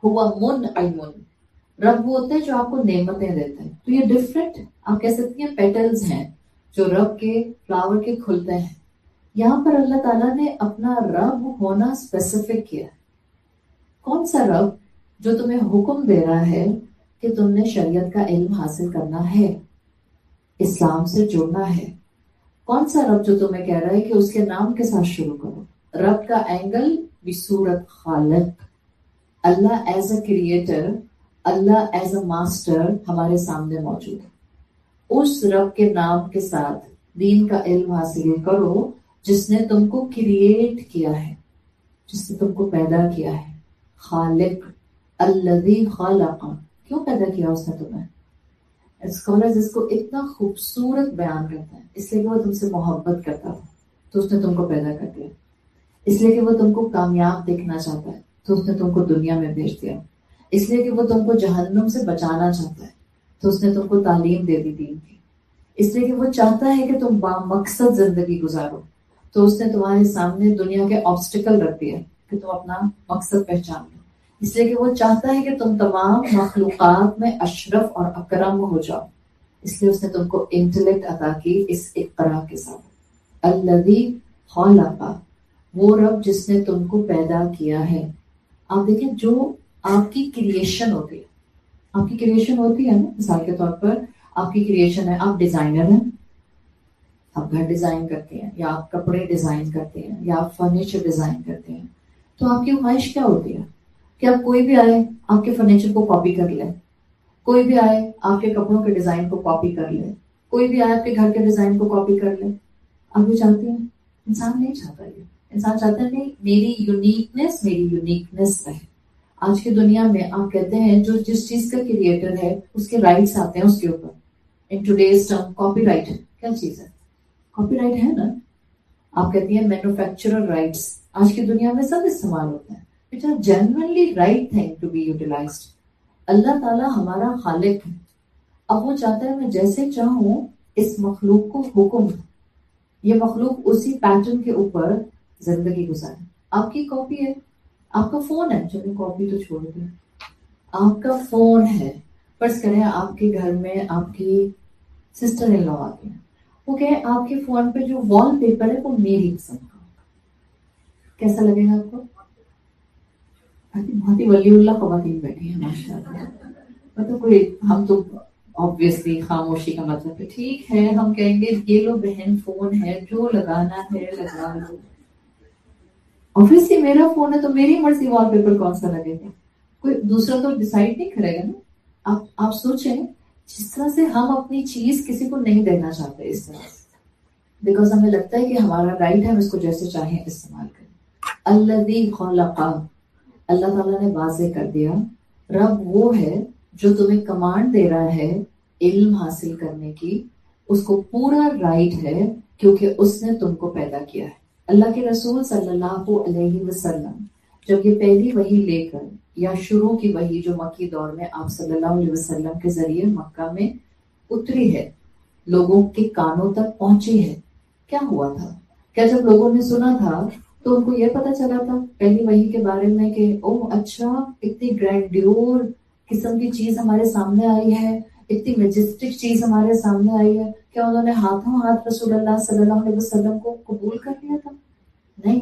ہوا منعم، رب وہ ہوتا ہے جو آپ کو نعمتیں دیتا ہے. تو یہ ڈفرینٹ آپ کہہ سکتی ہیں پیٹلز ہیں جو رب کے فلاور کے کھلتے ہیں. یہاں پر اللہ تعالیٰ نے اپنا رب ہونا اسپیسیفک کیا. کون سا رب؟ جو تمہیں حکم دے رہا ہے کہ تم نے شریعت کا علم حاصل کرنا ہے، اسلام سے جڑنا ہے. کون سا رب جو تمہیں کہہ رہا ہے کہ اس کے نام کے ساتھ شروع کرو. رب کا اینگل بصورت خالق، اللہ ایز اے کریٹر، اللہ ایز اے ماسٹر ہمارے سامنے موجود ہے. اس رب کے نام کے ساتھ دین کا علم حاصل کرو جس نے تم کو کریٹ کیا ہے، جس نے تم کو پیدا کیا ہے. خالق، الذی خلق، کیوں پیدا کیا اس نے تمہیں؟ اسکالرز اس کو اتنا خوبصورت بیان کرتے ہیں، اس لیے کہ وہ تم سے محبت کرتا تھا تو اس نے تم کو پیدا کر دیا. اس لیے کہ وہ تم کو کامیاب دیکھنا چاہتا ہے تو اس نے تم کو دنیا میں بھیج دیا. اس لیے کہ وہ تم کو جہنم سے بچانا چاہتا ہے تو اس نے تم کو تعلیم دے دی دین کی. اس لیے کہ وہ چاہتا ہے کہ تم با مقصد زندگی گزارو تو اس نے تمہارے سامنے دنیا کے آبسٹیکل رکھ دیا کہ تم اپنا مقصد پہچان لو. اس لیے کہ وہ چاہتا ہے کہ تم تمام مخلوقات میں اشرف اور اکرم ہو جاؤ. اس لیے اس نے تم کو انٹلیکٹ عطا کی اس اقرا کے ساتھ. الذی خلق، وہ رب جس نے تم کو پیدا کیا ہے. آپ دیکھیں جو آپ کی کریشن ہوتی ہے، آپ کی کریشن ہوتی ہے نا، مثال کے طور پر آپ کی کریشن ہے، آپ ڈیزائنر ہیں، آپ گھر ڈیزائن کرتے ہیں یا آپ کپڑے ڈیزائن کرتے ہیں یا آپ فرنیچر ڈیزائن کرتے ہیں. تو آپ کی خواہش کیا ہوتی ہے کہ اب کوئی بھی آئے آپ کے فرنیچر کو کاپی کر لے، کوئی بھی آئے آپ کے کپڑوں کے ڈیزائن کو کاپی کر لے، کوئی بھی آئے آپ کے گھر کے ڈیزائن کو کاپی کر لے. آپ یہ چاہتے ہیں؟ انسان نہیں چاہتا. یہ انسان چاہتا ہے نہیں، میری یونیکنیس رہے. آج کی دنیا میں آپ کہتے ہیں جو جس چیز کا کریٹر ہے اس کے رائٹس آتے ہیں اس کے اوپر. In today's term copy right کیا چیز ہے؟ کاپی رائٹ ہے نا. آپ کہتی ہیں مینوفیکچرر رائٹس، آج کی دنیا میں سب استعمال ہوتے ہیں. It is genuinely right thing to be utilised. اللہ تعالیٰ ہمارا خالق ہے. اب وہ چاہتا ہے میں جیسے چاہوں اس مخلوق کو حکم دوں، یہ مخلوق اسی پیٹرن کے اوپر زندگی گزارے. آپ کی کاپی ہے، آپ کا فون ہے، چلو کاپی تو چھوڑ دیں، آپ کا فون ہے. فرض کریں آپ کے گھر میں آپ کی سسٹر ان لا آتی ہیں، وہ کہ آپ کے فون پہ جو وال پیپر ہے وہ میری قسم کا، کیسا لگے گا آپ کو؟ بہت ہی ولی اللہ خواتین بیٹھی ہیں ماشاء اللہ. مطلب کوئی ہم تو obviously خاموشی کا مطلب ہے ٹھیک ہے، ہم کہیں گے یہ لو بہن فون ہے، جو لگانا ہے لگا لو. obviously میرا فون ہے تو میری مرضی وال پیپر کون سا لگے گا، کوئی دوسرا تو ڈیسائیڈ نہیں کرے گا نا. آپ سوچیں جس طرح سے ہم اپنی چیز کسی کو نہیں دینا چاہتے اس طرح سے، بیکاز ہمیں لگتا ہے کہ ہمارا رائٹ ہے ہم اس کو جیسے چاہیں استعمال کریں. الذی خلق، اللہ تعالیٰ نے واضح کر دیا رب وہ ہے جو تمہیں کمانڈ دے رہا ہے علم حاصل کرنے کی. اس کو پورا رائٹ ہے کیونکہ اس نے تم کو پیدا کیا ہے. اللہ کے رسول صلی اللہ علیہ وسلم جب یہ پہلی وحی لے کر یا شروع کی وحی جو مکی دور میں آپ صلی اللہ علیہ وسلم کے ذریعے مکہ میں اتری ہے، لوگوں کے کانوں تک پہنچی ہے، کیا ہوا تھا؟ کیا جب لوگوں نے سنا تھا تو ان کو یہ پتا چلا تھا پہلی وحی کے بارے میں کہ او اچھا اتنی گرینڈیور قسم کی چیز ہمارے سامنے آئی ہے، اتنی میجسٹک چیز ہمارے سامنے آئی ہے؟ کیا انہوں نے ہاتھوں ہاتھ رسول اللہ صلی اللہ علیہ وسلم کو قبول کر لیا تھا؟ نہیں،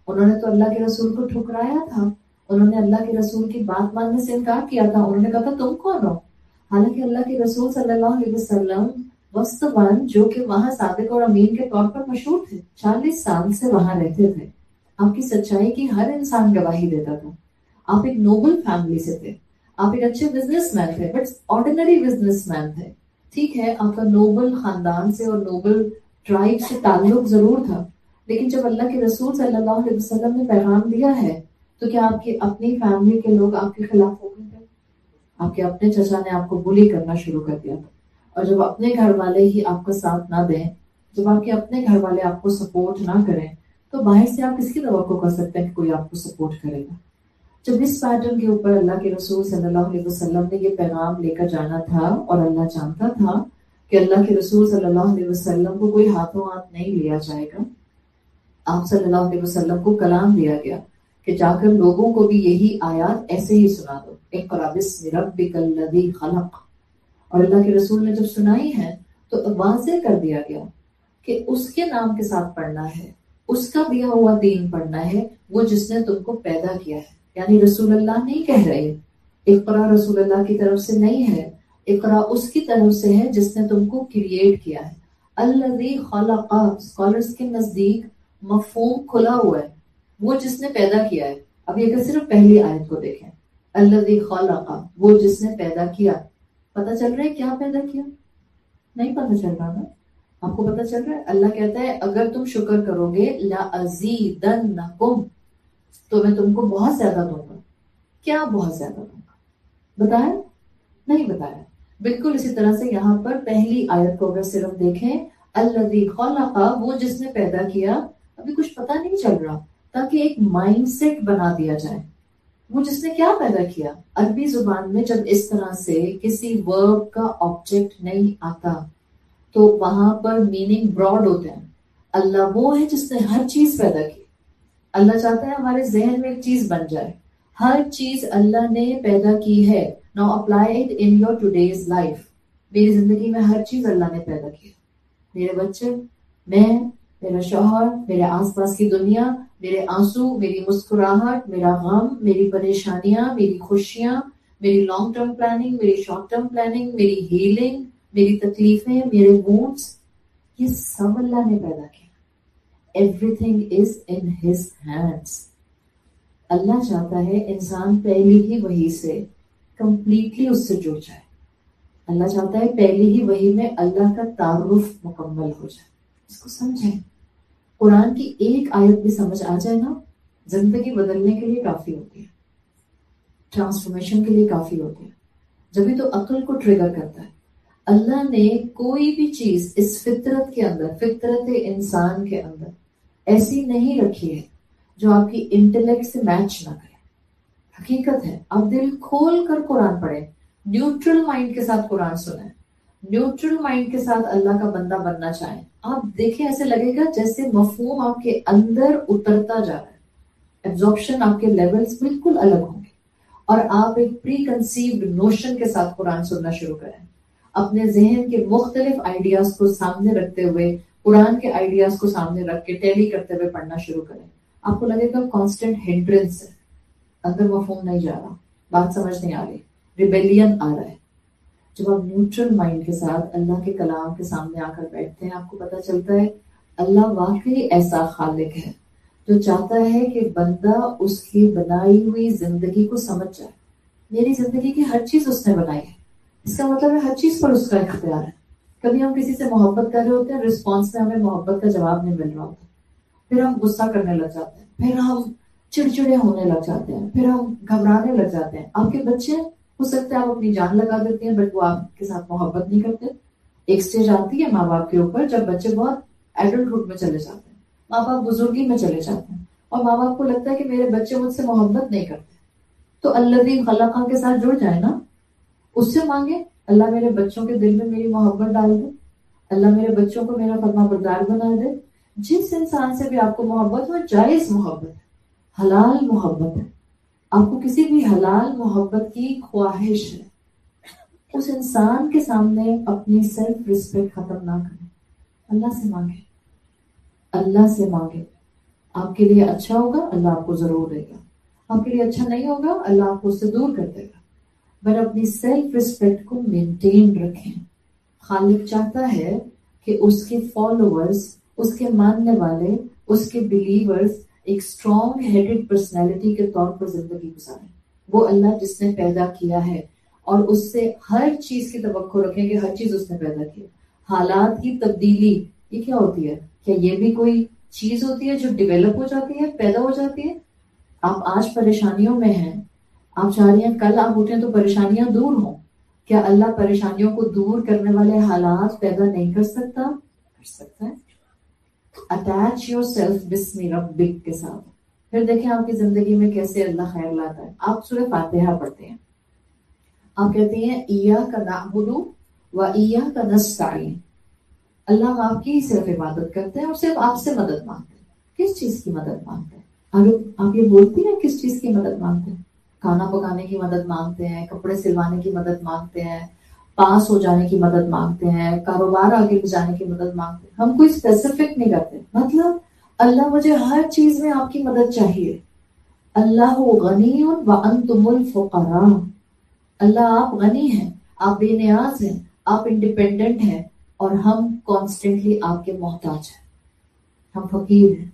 انہوں نے تو اللہ کے رسول کو ٹھکرایا تھا، انہوں نے اللہ کے رسول کی بات ماننے سے انکار کیا تھا، انہوں نے کہا تھا تم کون ہو؟ حالانکہ اللہ کے رسول صلی اللہ علیہ وسلم وسطوان جو کہ وہاں صادق اور امین کے طور پر مشہور تھے، 40 سال سے وہاں رہتے تھے، آپ کی سچائی کی ہر انسان گواہی دیتا تھا، آپ ایک نوبل فیملی سے تھے، آپ ایک اچھے بزنس مین تھے، بٹ آرڈینری بزنس مین تھے، ٹھیک ہے آپ کا نوبل خاندان سے اور نوبل ٹرائب سے تعلق ضرور تھا، لیکن جب اللہ کے رسول صلی اللہ علیہ وسلم نے پیغام دیا ہے تو کیا آپ کی اپنی فیملی کے لوگ آپ کے خلاف ہو گئے تھے؟ آپ کے اپنے چچا نے آپ کو بلی کرنا شروع کر دیا تھا، اور جب اپنے گھر والے ہی آپ کا ساتھ نہ دیں، جب آپ کے اپنے گھر والے آپ کو سپورٹ نہ کریں تو باہر سے آپ کس کی توقع کر سکتے ہیں کہ کوئی آپ کو سپورٹ کرے گا؟ جب اس پیٹرن کے اوپر اللہ کے رسول صلی اللہ علیہ وسلم نے یہ پیغام لے کر جانا تھا اور اللہ جانتا تھا کہ اللہ کے رسول صلی اللہ علیہ وسلم کو کوئی ہاتھوں ہاتھ نہیں لیا جائے گا، آپ صلی اللہ علیہ وسلم کو کلام دیا گیا کہ جا کر لوگوں کو بھی یہی آیات ایسے ہی سنا دو، اقرأ بسم ربک الذی خلق، اور اللہ کے رسول نے جب سنائی ہے تو واضح کر دیا گیا کہ اس کے نام کے ساتھ پڑھنا ہے، اس کا دیا ہوا دین پڑھنا ہے، وہ جس نے تم کو پیدا کیا ہے، یعنی رسول اللہ نہیں کہہ رہے، اقرا رسول اللہ کی طرف سے نہیں ہے، اقرا اس کی طرف سے ہے جس نے تم کو کریٹ کیا ہے، الذی خلق، اسکالرز کے نزدیک مفہوم کھلا ہوا ہے، وہ جس نے پیدا کیا ہے۔ اب یہ کہ صرف پہلی آیت کو دیکھیں، الذی خلق، وہ جس نے پیدا کیا، پتہ چل رہا ہے کیا پیدا کیا؟ نہیں پتہ چل رہا نا؟ آپ کو پتہ چل رہا ہے؟ اللہ کہتا ہے اگر تم شکر کرو گے لَأَزِيدَنَّكُمْ، تو میں تم کو بہت زیادہ دوں گا۔ کیا بہت زیادہ دوں گا؟ بتایا؟ نہیں بتایا۔ بالکل اسی طرح سے یہاں پر پہلی آیت کو اگر صرف دیکھیں، الذی خلق، وہ جس نے پیدا کیا، ابھی کچھ پتہ نہیں چل رہا تاکہ ایک مائنڈ سیٹ بنا دیا جائے، وہ جس نے کیا پیدا کیا۔ عربی زبان میں جب اس طرح سے کسی ورب کا آبجیکٹ نہیں آتا تو وہاں پر میننگ براڈ ہوتے ہیں۔ اللہ وہ ہے جس نے ہر چیز پیدا کی، اللہ چاہتا ہے ہمارے ذہن میں ایک چیز بن جائے، ہر چیز اللہ نے پیدا کی ہے۔ Now apply it in your today's life۔ میری زندگی میں ہر چیز اللہ نے پیدا کی، میرے بچے، میں، میرا شوہر، میرے آس پاس کی دنیا، میرے آنسو، میری مسکراہٹ، میرا غم، میری پریشانیاں، میری خوشیاں، میری لانگ ٹرم پلاننگ، میری شارٹ ٹرم پلاننگ، میری ہیلنگ، میری تکلیفیں، میرے وونڈس، یہ سب اللہ نے پیدا کیا۔ Everything is in his hands۔ اللہ چاہتا ہے انسان پہلی ہی وحی سے کمپلیٹلی اس سے جڑ جائے، اللہ چاہتا ہے پہلی ہی وحی میں اللہ کا تعارف مکمل ہو جائے، اس کو سمجھیں۔ قرآن کی ایک آیت بھی سمجھ آ جائے نا، زندگی بدلنے کے لیے کافی ہوتی ہے، ٹرانسفارمیشن کے لیے کافی ہوتی ہے، جبھی تو عقل کو ٹریگر کرتا ہے۔ اللہ نے کوئی بھی چیز اس فطرت کے اندر، فطرت انسان کے اندر ایسی نہیں رکھی ہے جو آپ کی انٹلیکٹ سے میچ نہ کرے۔ حقیقت ہے، آپ دل کھول کر قرآن پڑھیں، نیوٹرل مائنڈ کے ساتھ قرآن سنیں، نیوٹرل مائنڈ کے ساتھ اللہ کا بندہ بننا چاہیں، آپ دیکھیں ایسے لگے گا جیسے مفہوم آپ کے اندر اترتا جا رہا ہے، ایبزارپشن آپ کے لیولز بالکل الگ ہوں گے، اور آپ ایک پری کنسیوڈ نوشن کے ساتھ قرآن سننا شروع کریں، اپنے ذہن کے مختلف آئیڈیاز کو سامنے رکھتے ہوئے، قرآن کے آئیڈیاز کو سامنے رکھ کے ٹیلی کرتے ہوئے پڑھنا شروع کریں، آپ کو لگے گا کانسٹنٹ ہنڈرنس ہے، اندر مفہوم نہیں جا رہا، بات سمجھ نہیں آ رہی، ریبیلین آ رہا ہے۔ جب آپ نیوٹرل مائنڈ کے ساتھ اللہ کے کلام کے سامنے آ کر بیٹھتے ہیں، آپ کو پتہ چلتا ہے اللہ واقعی ایسا خالق ہے جو چاہتا ہے کہ بندہ اس کی بنائی ہوئی زندگی کو سمجھ جائے۔ میری زندگی کی ہر چیز اس نے بنائی ہے، اس کا مطلب ہے ہر چیز پر اس کا اختیار ہے۔ کبھی ہم کسی سے محبت کر رہے ہوتے ہیں، رسپانس میں ہمیں محبت کا جواب نہیں مل رہا ہوتا، پھر ہم غصہ کرنے لگ جاتے ہیں، پھر ہم چڑچڑے ہونے لگ جاتے ہیں، پھر ہم گھبرانے لگ جاتے ہیں۔ آپ کے بچے ہو سکتا ہے آپ اپنی جان لگا دیتے ہیں، بٹ وہ آپ کے ساتھ محبت نہیں کرتے۔ ایک سٹیج آتی ہے ماں باپ کے اوپر جب بچے بہت ایڈلٹہڈ میں چلے جاتے ہیں، ماں باپ بزرگی میں چلے جاتے ہیں، اور ماں باپ کو لگتا ہے کہ میرے بچے مجھ سے محبت نہیں کرتے، تو الذی خلق کے ساتھ جڑ جائے نا، اس سے مانگے اللہ میرے بچوں کے دل میں میری محبت ڈال دے، اللہ میرے بچوں کو میرا فرما بردار بنا دے. جس انسان سے بھی آپ کو محبت ہو، جائز محبت ہے، حلال محبت ہے، آپ کو کسی بھی حلال محبت کی خواہش ہے، اس انسان کے سامنے اپنی سیلف ریسپیکٹ ختم نہ کریں. اللہ سے مانگے، اللہ سے مانگے. آپ کے لیے اچھا ہوگا اللہ آپ کو ضرور دے گا، آپ کے لیے اچھا نہیں ہوگا اللہ آپ کو اس سے دور کر دے گا. پر اپنی سیلف ریسپیکٹ کو مینٹین رکھیں. خالق چاہتا ہے کہ اس کے فالوورز، اس کے ماننے والے، اس کے بلیورز ایک اسٹرانگ ہیڈڈ پرسنالٹی کے طور پر زندگی گزاریں. وہ اللہ جس نے پیدا کیا ہے اور اس سے ہر چیز کی توقع رکھیں کہ ہر چیز اس نے پیدا کی. حالات کی تبدیلی یہ کیا ہوتی ہے؟ کیا یہ بھی کوئی چیز ہوتی ہے جو ڈیولپ ہو جاتی ہے، پیدا ہو جاتی ہے؟ آپ آج پریشانیوں میں ہیں، آپ چاہ رہی ہیں کل آپ اٹھیں تو پریشانیاں دور ہوں. کیا اللہ پریشانیوں کو دور کرنے والے حالات پیدا نہیں کر سکتا؟ کر سکتا ہے. اٹیچ یور سیلف بسم ربک کے ساتھ، پھر دیکھیں آپ کی زندگی میں کیسے اللہ خیر لاتا ہے. آپ سورہ فاتحہ پڑھتے ہیں، آپ کہتے ہیں ایاک نعبد و ایاک نستعین، اللہ آپ کی صرف عبادت کرتے ہیں اور صرف آپ سے مدد مانگتے ہیں. کس چیز کی مدد مانگتے ہیں؟ آپ یہ بولتی ہیں کس چیز کی مدد مانگتے ہیں؟ کھانا پکانے کی مدد مانگتے ہیں، کپڑے سلوانے کی مدد مانگتے ہیں، پاس ہو جانے کی مدد مانگتے ہیں، کاروبار آگے لے جانے کی مدد مانگتے ہیں. ہم کوئی اسپیسیفک نہیں کرتے. مطلب اللہ مجھے ہر چیز میں آپ کی مدد چاہیے. اللہ غنی وانتم الفقراء، اللہ آپ غنی ہیں، آپ بے نیاز ہیں، آپ انڈیپینڈنٹ ہیں، اور ہم کانسٹنٹلی آپ کے محتاج ہیں، ہم فقیر ہیں.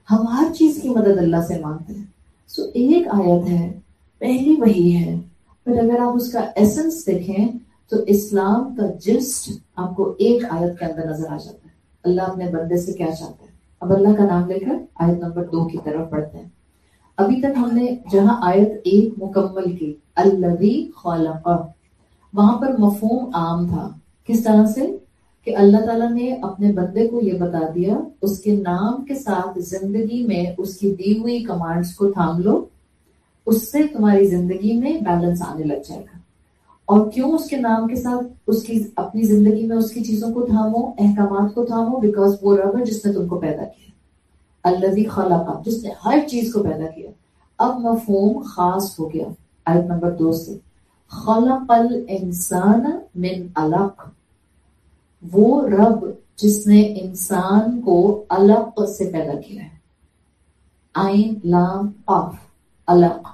ہم ہر چیز کی مدد اللہ سے مانگتے ہیں. سو ایک آیت ہے، پہلی وہی ہے، پھر اگر آپ اس کا ایسنس دیکھیں تو اسلام کا جسٹ آپ کو ایک آیت کے اندر نظر آ جاتا ہے. اللہ اپنے بندے سے کیا چاہتا ہے. اب اللہ کا نام لے کر آیت نمبر 2 کی طرف پڑھتے ہیں. ابھی تک ہم نے جہاں آیت 1 مکمل کی الذی خلق، وہاں پر مفہوم عام تھا. کس طرح سے کہ اللہ تعالیٰ نے اپنے بندے کو یہ بتا دیا اس کے نام کے ساتھ زندگی میں اس کی دی ہوئی کمانڈز کو تھام لو، اس سے تمہاری زندگی میں بیلنس آنے لگ جائے گا. اور کیوں اس کے نام کے ساتھ اس کی اپنی زندگی میں اس کی چیزوں کو تھامو، احکامات کو تھامو؟ بیکاز وہ رب ہے جس نے تم کو پیدا کیا، الذی خلق، جس نے ہر چیز کو پیدا کیا. اب مفہوم خاص ہو گیا آیت نمبر 2 سے. خلق الانسان من علق، وہ رب جس نے انسان کو علق سے پیدا کیا ہے. عین لام قاف، علق.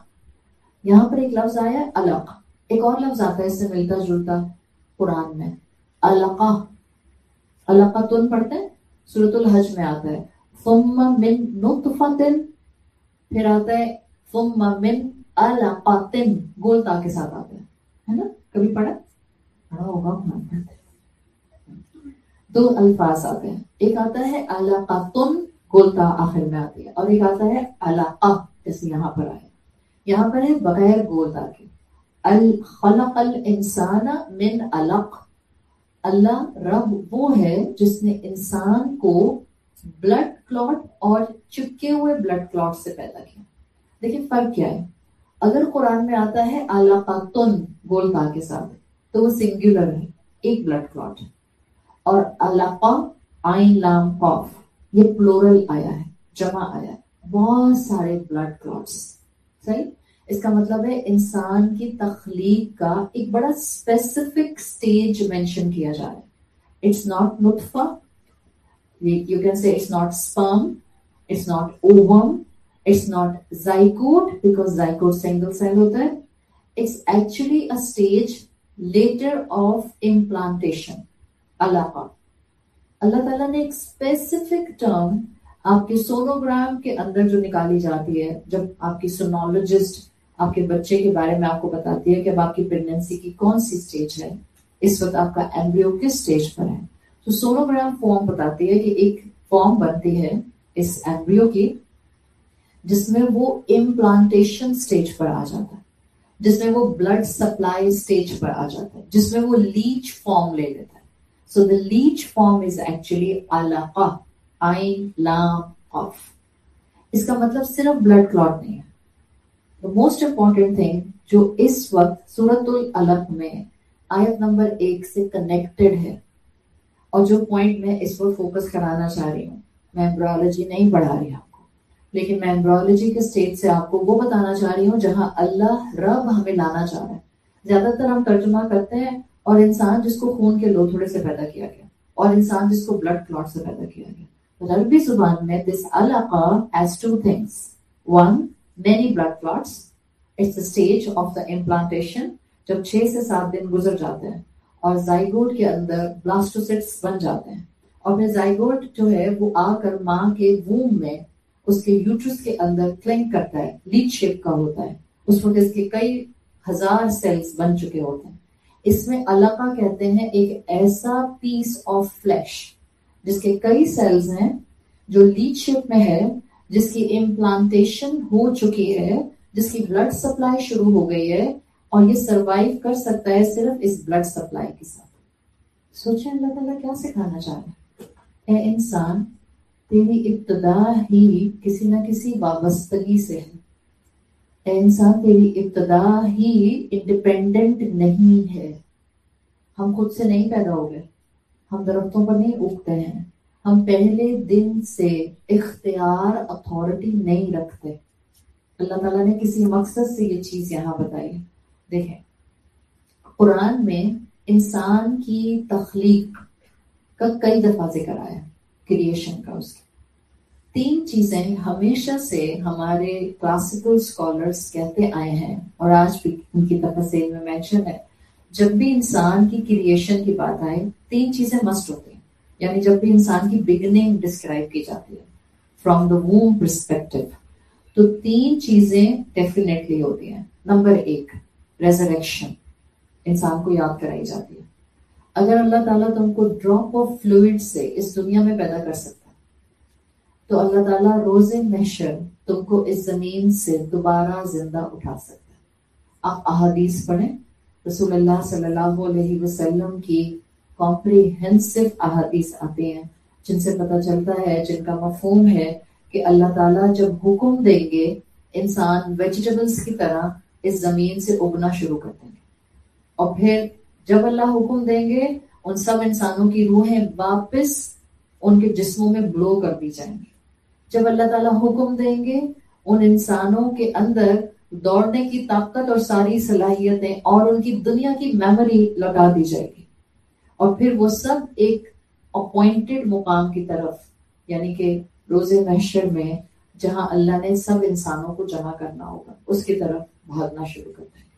یہاں پر ایک لفظ آیا ہے علق، ایک اور لفظ آتا ہے اس سے ملتا جلتا قرآن میں، علقہ. علقۃن پڑھتے ہیں، سورۃ الحج میں آتا ہے ثم من نطفۃ، پھر آتا ہے ثم من علقۃ، گول تا کے ساتھ آتا ہے نا؟ کبھی پڑھا ہوگا. دو الفاظ آتے ہیں، ایک آتا ہے علقۃن، گول تا آخر میں آتی ہے، اور ایک آتا ہے علقہ جیسے یہاں پر آیا. یہاں پر ہے بغیر گول تا کے. خلق الانسان من علق، اللہ رب وہ ہے جس نے انسان کو بلڈ کلوٹ اور چپکے ہوئے بلڈ کلوٹ سے پیدا کیا. دیکھیں فرق کیا ہے. اگر قرآن میں آتا ہے علقۃن گول تا کے ساتھ تو وہ سنگولر ہے، ایک بلڈ کلوٹ ہے. اور علقہ عین لام قاف یہ پلورل آیا ہے، جمع آیا ہے، بہت سارے بلڈ کلوٹس. صحیح. اس کا مطلب ہے انسان کی تخلیق کا ایک بڑا اسپیسیفک سٹیج مینشن کیا جا رہا ہے. اٹس ناٹ نطفہ، you can say it's not sperm, it's not ovum, it's not zygote because zygote single cell ہوتا ہے. It's actually a stage later of implantation. علقہ. اللہ تعالیٰ نے ایک اسپیسیفک ٹرم آپ کے سونوگرام کے اندر جو نکالی جاتی ہے، جب آپ کی سونولوجسٹ آپ کے بچے کے بارے میں آپ کو بتاتی ہے کہ اب آپ کی پریگنینسی کی کون سی سٹیج ہے، اس وقت آپ کا ایمبریو کس سٹیج پر ہے، تو سونوگرام فارم بتاتی ہے کہ ایک فارم بنتی ہے اس ایمبریو کی جس میں وہ امپلانٹیشن سٹیج پر آ جاتا ہے، جس میں وہ بلڈ سپلائی سٹیج پر آ جاتا ہے، جس میں وہ لیچ فارم لے لیتا ہے. So the leech form is actually علقہ عین لام قاف. اس کا مطلب صرف بلڈ کلوٹ نہیں ہے. The most important thing جو اس وقت سورۃ العلق میں آیت نمبر 1 سے کنیکٹڈ ہے، اور جو پوائنٹ میں اس پر فوکس کرانا چاہ رہی ہوں، میں ایمبرالوجی نہیں پڑھا رہی آپ کو، لیکن میں ایمبرالوجی کے اسٹیج سے آپ کو وہ بتانا چاہ رہی ہوں جہاں اللہ رب ہمیں لانا چاہ رہا ہے. زیادہ تر ہم ترجمہ کرتے ہیں اور انسان جس کو خون کے لوتھڑے سے پیدا کیا گیا اور انسان جس کو بلڈ کلاٹ سے پیدا کیا گیا. عربی زبان میں دس علقہ has two things. One, many blood clots. It's the stage of the implantation. جب 6 سے 7 دن گزر جاتے ہیں اور زائگوٹ کے اندر بلاسٹوسٹس بن جاتے ہیں، اور پھر زائگوٹ جو ہے وہ آ کر ماں کے ووم میں اس کے یوٹرس کے اندر کلنک کرتا ہے، لیڈ شیپ کا ہوتا ہے. اس وقت اس کے کئی ہزار سیلز بن چکے ہوتے ہیں. اس میں علقہ کہتے ہیں ایک ایسا پیس آف فلیش جس کے کئی سیلز ہیں جو لیڈ شیپ میں ہے، جس کی امپلانٹیشن ہو چکی ہے، جس کی بلڈ سپلائی شروع ہو گئی ہے، اور یہ سروائیو کر سکتا ہے صرف اس بلڈ سپلائی کے ساتھ. سوچیں اللہ تعالیٰ کیا سکھانا چاہ رہے ہیں. اے انسان، تیری ابتدا ہی کسی نہ کسی وابستگی سے ہے. اے انسان، تیری ابتدا ہی انڈیپینڈنٹ نہیں ہے. ہم خود سے نہیں پیدا ہو گئے، ہم درختوں پر نہیں اگتے ہیں، ہم پہلے دن سے اختیار اتھارٹی نہیں رکھتے. اللہ تعالیٰ نے کسی مقصد سے یہ چیز یہاں بتائی. دیکھیں، قرآن میں انسان کی تخلیق کا کئی دفعہ ذکر آیا، کریشن کا. اس کی 3 چیزیں ہمیشہ سے ہمارے کلاسیکل اسکالرس کہتے آئے ہیں اور آج بھی ان کی تفصیل میں مینشن ہے. جب بھی انسان کی کریشن کی بات آئے 3 چیزیں مسٹ ہوتی ہیں. یعنی جب بھی انسان کی بگننگ ڈسکرائب کی جاتی ہے فرام دا ووم پرسپیکٹو، تو 3 چیزیں ڈیفینیٹلی ہوتی ہیں. نمبر 1، ریزریکشن، انسان کو یاد کرائی جاتی ہے. اگر اللہ تعالیٰ تم کو ڈراپ آف فلوئڈ سے اس دنیا میں پیدا کر سکتا ہے تو اللہ تعالیٰ روز محشر تم کو اس زمین سے دوبارہ زندہ اٹھا سکتا ہے. آپ احادیث پڑھیں، رسول اللہ صلی اللہ علیہ وسلم کی کمپریہنسو احادیث آتے ہیں جن سے پتہ چلتا ہے، جن کا مفہوم ہے کہ اللہ تعالیٰ جب حکم دیں گے انسان ویجیٹیبلز کی طرح اس زمین سے اگنا شروع کر دیں گے، اور پھر جب اللہ حکم دیں گے ان سب انسانوں کی روحیں واپس ان کے جسموں میں بلو کر دی جائیں گی. جب اللہ تعالیٰ حکم دیں گے ان انسانوں کے اندر دوڑنے کی طاقت اور ساری صلاحیتیں اور ان کی دنیا کی میموری لگا دی جائے گی، اور پھر وہ سب ایک اپوائنٹڈ مقام کی طرف، یعنی کہ روز محشر میں جہاں اللہ نے سب انسانوں کو جمع کرنا ہوگا، اس کی طرف بھاگنا شروع کر دیں گے.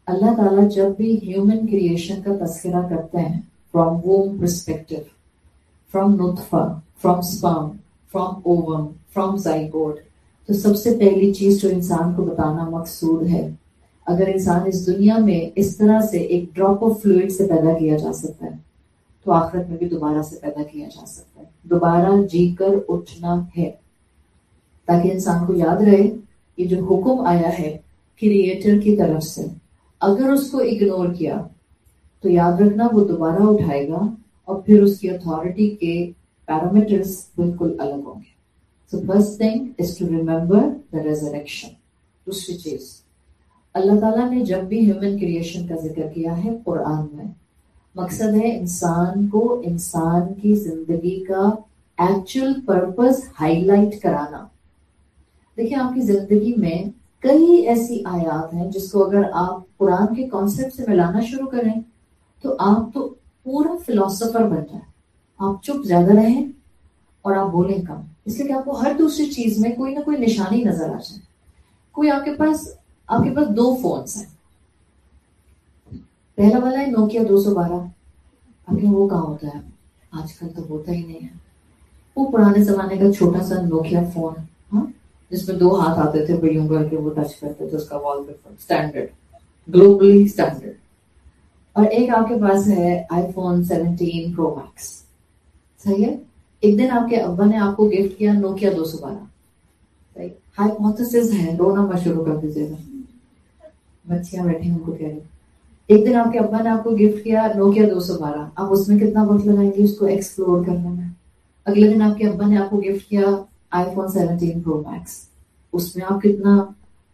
اللہ تعالیٰ جب بھی ہیومن کریشن کا تذکرہ کرتے ہیں فرام ووم پرسپیکٹو، فرام نطفہ، from sperm, from ovum, from zygote, تو سب سے پہلی چیز جو انسان کو بتانا مقصود ہے، اگر انسان اس دنیا میں اس طرح سے ایک ڈراپ آف فلوئڈ سے پیدا کیا جا سکتا ہے تو آخرت میں بھی دوبارہ سے پیدا کیا جا سکتا ہے. دوبارہ جی کر اٹھنا ہے، تاکہ انسان کو یاد رہے یہ جو حکم آیا ہے کریٹر کی طرف سے، اگر اس کو اگنور کیا تو یاد رکھنا وہ دوبارہ اٹھائے گا، اور پھر اس کی اتھارٹی کے پیرامیٹرز بالکل الگ ہوں گے. So first thing is to remember the resurrection. دوسری چیز، اللہ تعالیٰ نے جب بھی ہیومن کریشن کا ذکر کیا ہے قرآن میں، مقصد ہے انسان کو انسان کی زندگی کا ایکچوئل پرپز ہائی لائٹ کرانا. دیکھیں، آپ کی زندگی میں کئی ایسی آیات ہیں جس کو اگر آپ قرآن کے کانسیپٹ سے ملانا شروع کریں تو آپ تو پورا فلاسفر بن جائیں. آپ چپ زیادہ رہیں اور آپ بولیں کم، اس لیے کہ آپ کو ہر دوسری چیز میں کوئی نہ کوئی نشانی نظر آ جائے. کوئی آپ کے پاس 2 فونز ہیں، پہلا والا ہے نوکیا 212. اب وہ کہاں ہوتا ہے؟ آج کل تو ہوتا ہی نہیں ہے. وہ پرانے زمانے کا چھوٹا سا نوکیا فون، ہاں، جس میں 2 ہاتھ آتے تھے، بڑی کر کے وہ ٹچ کرتے تھے، اس کا wall paper standard, globally standard. اور ایک آپ کے پاس ہے آئی فون 17 پرو میکس. صحیح ہے. ایک دن آپ کے ابا نے آپ کو گفٹ کیا نوکیا 212. صحیح. ہائپوتھیسس ہے، رونا مت شروع کر دیجیے گا، بچیاں بیٹھی ان کو کہہ رہی. ایک دن آپ کے ابا نے آپ کو گفٹ کیا نوکیا 212. آپ اس میں کتنا وقت لگائیں گے اس کو ایکسپلور کرنے میں. اگلے دن آپ کے ابا نے آپ کو گفٹ کیا آئی فون 17 پرو میکس. اس میں آپ کتنا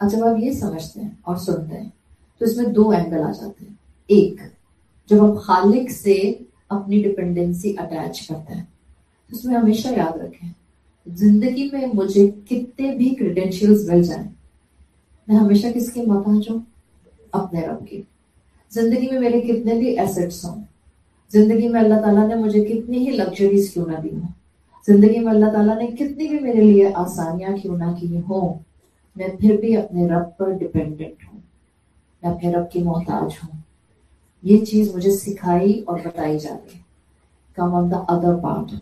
اب جب آپ یہ سمجھتے ہیں اور سنتے ہیں تو اس میں دو اینگل آ جاتے ہیں. ایک، جب آپ خالق سے اپنی ڈپینڈنسی اٹیچ کرتے ہیں تو اس میں ہمیشہ یاد رکھیں زندگی میں مجھے کتنے بھی کریڈینشیلز مل جائیں، میں ہمیشہ کس کی محتاج ہوں؟ اپنے رب کی. زندگی میں میرے کتنے بھی ایسٹس ہوں، زندگی میں اللہ تعالیٰ نے مجھے کتنی ہی لگژریز کیوں نہ دی ہوں، زندگی میں اللہ تعالیٰ نے کتنی بھی میرے لیے آسانیاں کیوں نہ کی ہوں، میں پھر بھی اپنے رب پر ڈپینڈنٹ ہوں، میں اپنے رب کی محتاج ہوں. یہ چیز مجھے سکھائی اور بتائی جاتی ہے. کم آن دا ادر پارٹ،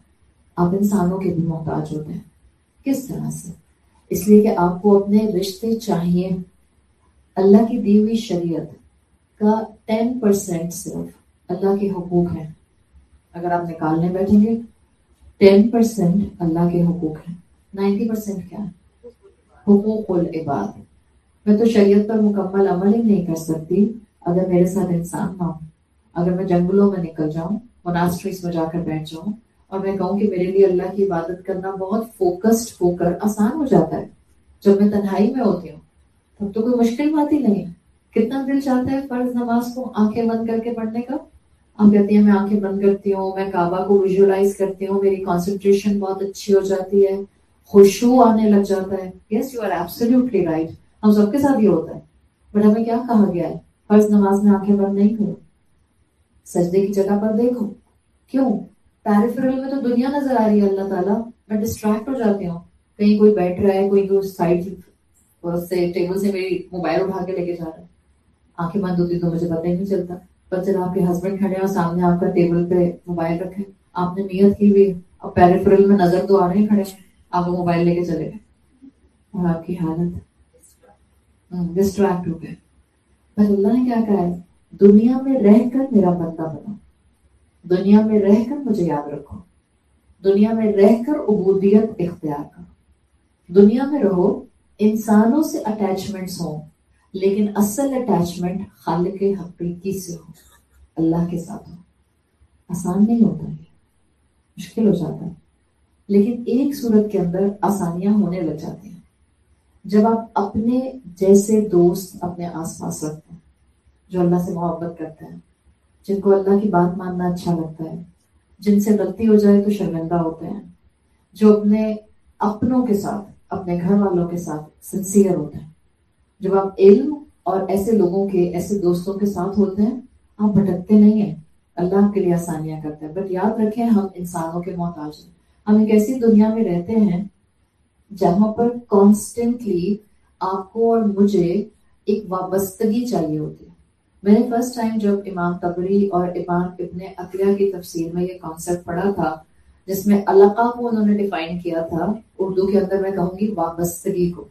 آپ انسانوں کے بھی محتاج ہوتے ہیں. کس طرح سے؟ اس لیے کہ آپ کو اپنے رشتے چاہیے. اللہ کی دی ہوئی شریعت کا 10% صرف اللہ کے حقوق ہیں. اگر آپ نکالنے بیٹھیں گے 10% اللہ کے حقوق ہیں، 90% کیا ہے؟ حقوق العباد. میں تو شریعت پر مکمل عمل ہی نہیں کر سکتی اگر میرے ساتھ انسان نہ ہو. اگر میں جنگلوں میں نکل جاؤں، موناسٹریز میں جا کر بیٹھ جاؤں اور میں کہوں کہ میرے لیے اللہ کی عبادت کرنا بہت فوکسڈ ہو کر آسان ہو جاتا ہے جب میں تنہائی میں ہوتی ہوں، تب تو کوئی مشکل بات ہی نہیں ہے. کتنا دل چاہتا ہے فرض نماز کو آنکھیں بند کر کے پڑھنے کا؟ آپ کہتی ہیں میں آنکھیں بند کرتی ہوں، میں کعبہ کو ویژولائز کرتی ہوں، میری کنسنٹریشن بہت اچھی ہو جاتی ہے، خشوع آنے لگ جاتا ہے. یس، یو آر ایبسلیوٹلی رائٹ. ہم سب کے ساتھ یہ ہوتا ہے. بٹ ہمیں کیا کہا گیا ہے؟ فرض نماز میں آنکھیں بند نہیں کرو، سجدے کی جگہ پر دیکھو. کیوں؟ پیریفرل میں تو دنیا نظر آ رہی ہے اللہ تعالیٰ، میں ڈسٹریکٹ ہو جاتی ہوں. کہیں کوئی بیٹھ رہا ہے، کوئی سائڈ سے ٹیبل سے میری موبائل اٹھا کے لے کے جا رہا ہے. آنکھیں بند ہوتی تو مجھے پتہ ہی نہیں چلتا. پر جب آپ کے ہسبینڈ کھڑے اور سامنے آپ کا ٹیبل پہ موبائل رکھے، آپ نے نیت کی ہوئی، اور پیریفرل میں نظر تو آ رہے ہیں کھڑے، آپ وہ موبائل لے کے چلے گئے اور آپ کی حالت ڈسٹریکٹ ہو گئے. پر اللہ نے کیا کہا ہے؟ دنیا میں رہ کر میرا بندہ بنو، دنیا میں رہ کر مجھے یاد رکھو، دنیا میں رہ کر عبودیت اختیار کرو. دنیا میں رہو، انسانوں سے اٹیچمنٹس ہوں، لیکن اصل اٹیچمنٹ خالق حقیقی سے ہو، اللہ کے ساتھ ہو. آسان نہیں ہوتا، یہ مشکل ہو جاتا ہے، لیکن ایک صورت کے اندر آسانیاں ہونے لگ جاتی ہیں جب آپ اپنے جیسے دوست اپنے آس پاس رکھتے ہیں جو اللہ سے محبت کرتے ہیں، جن کو اللہ کی بات ماننا اچھا لگتا ہے، جن سے غلطی ہو جائے تو شرمندہ ہوتے ہیں، جو اپنے اپنوں کے ساتھ، اپنے گھر والوں کے ساتھ سنسیئر ہوتے ہیں. جب آپ علم اور ایسے لوگوں کے، ایسے دوستوں کے ساتھ ہوتے ہیں، آپ بھٹکتے نہیں ہیں، اللہ کے لیے آسانیاں کرتے ہیں. بٹ یاد رکھیں ہم انسانوں کے محتاج ہیں. ہم ایک ایسی دنیا میں رہتے ہیں جہاں پر کانسٹنٹلی آپ کو اور مجھے ایک وابستگی چاہیے ہوتی ہے. میں نے فرسٹ ٹائم جب امام طبری اور امام ابن عطیہ کی تفسیر میں یہ کانسیپٹ پڑھا تھا، جس میں علقہ کو انہوں نے ڈیفائن کیا تھا، اردو کے اندر میں کہوں گی وابستگی کو.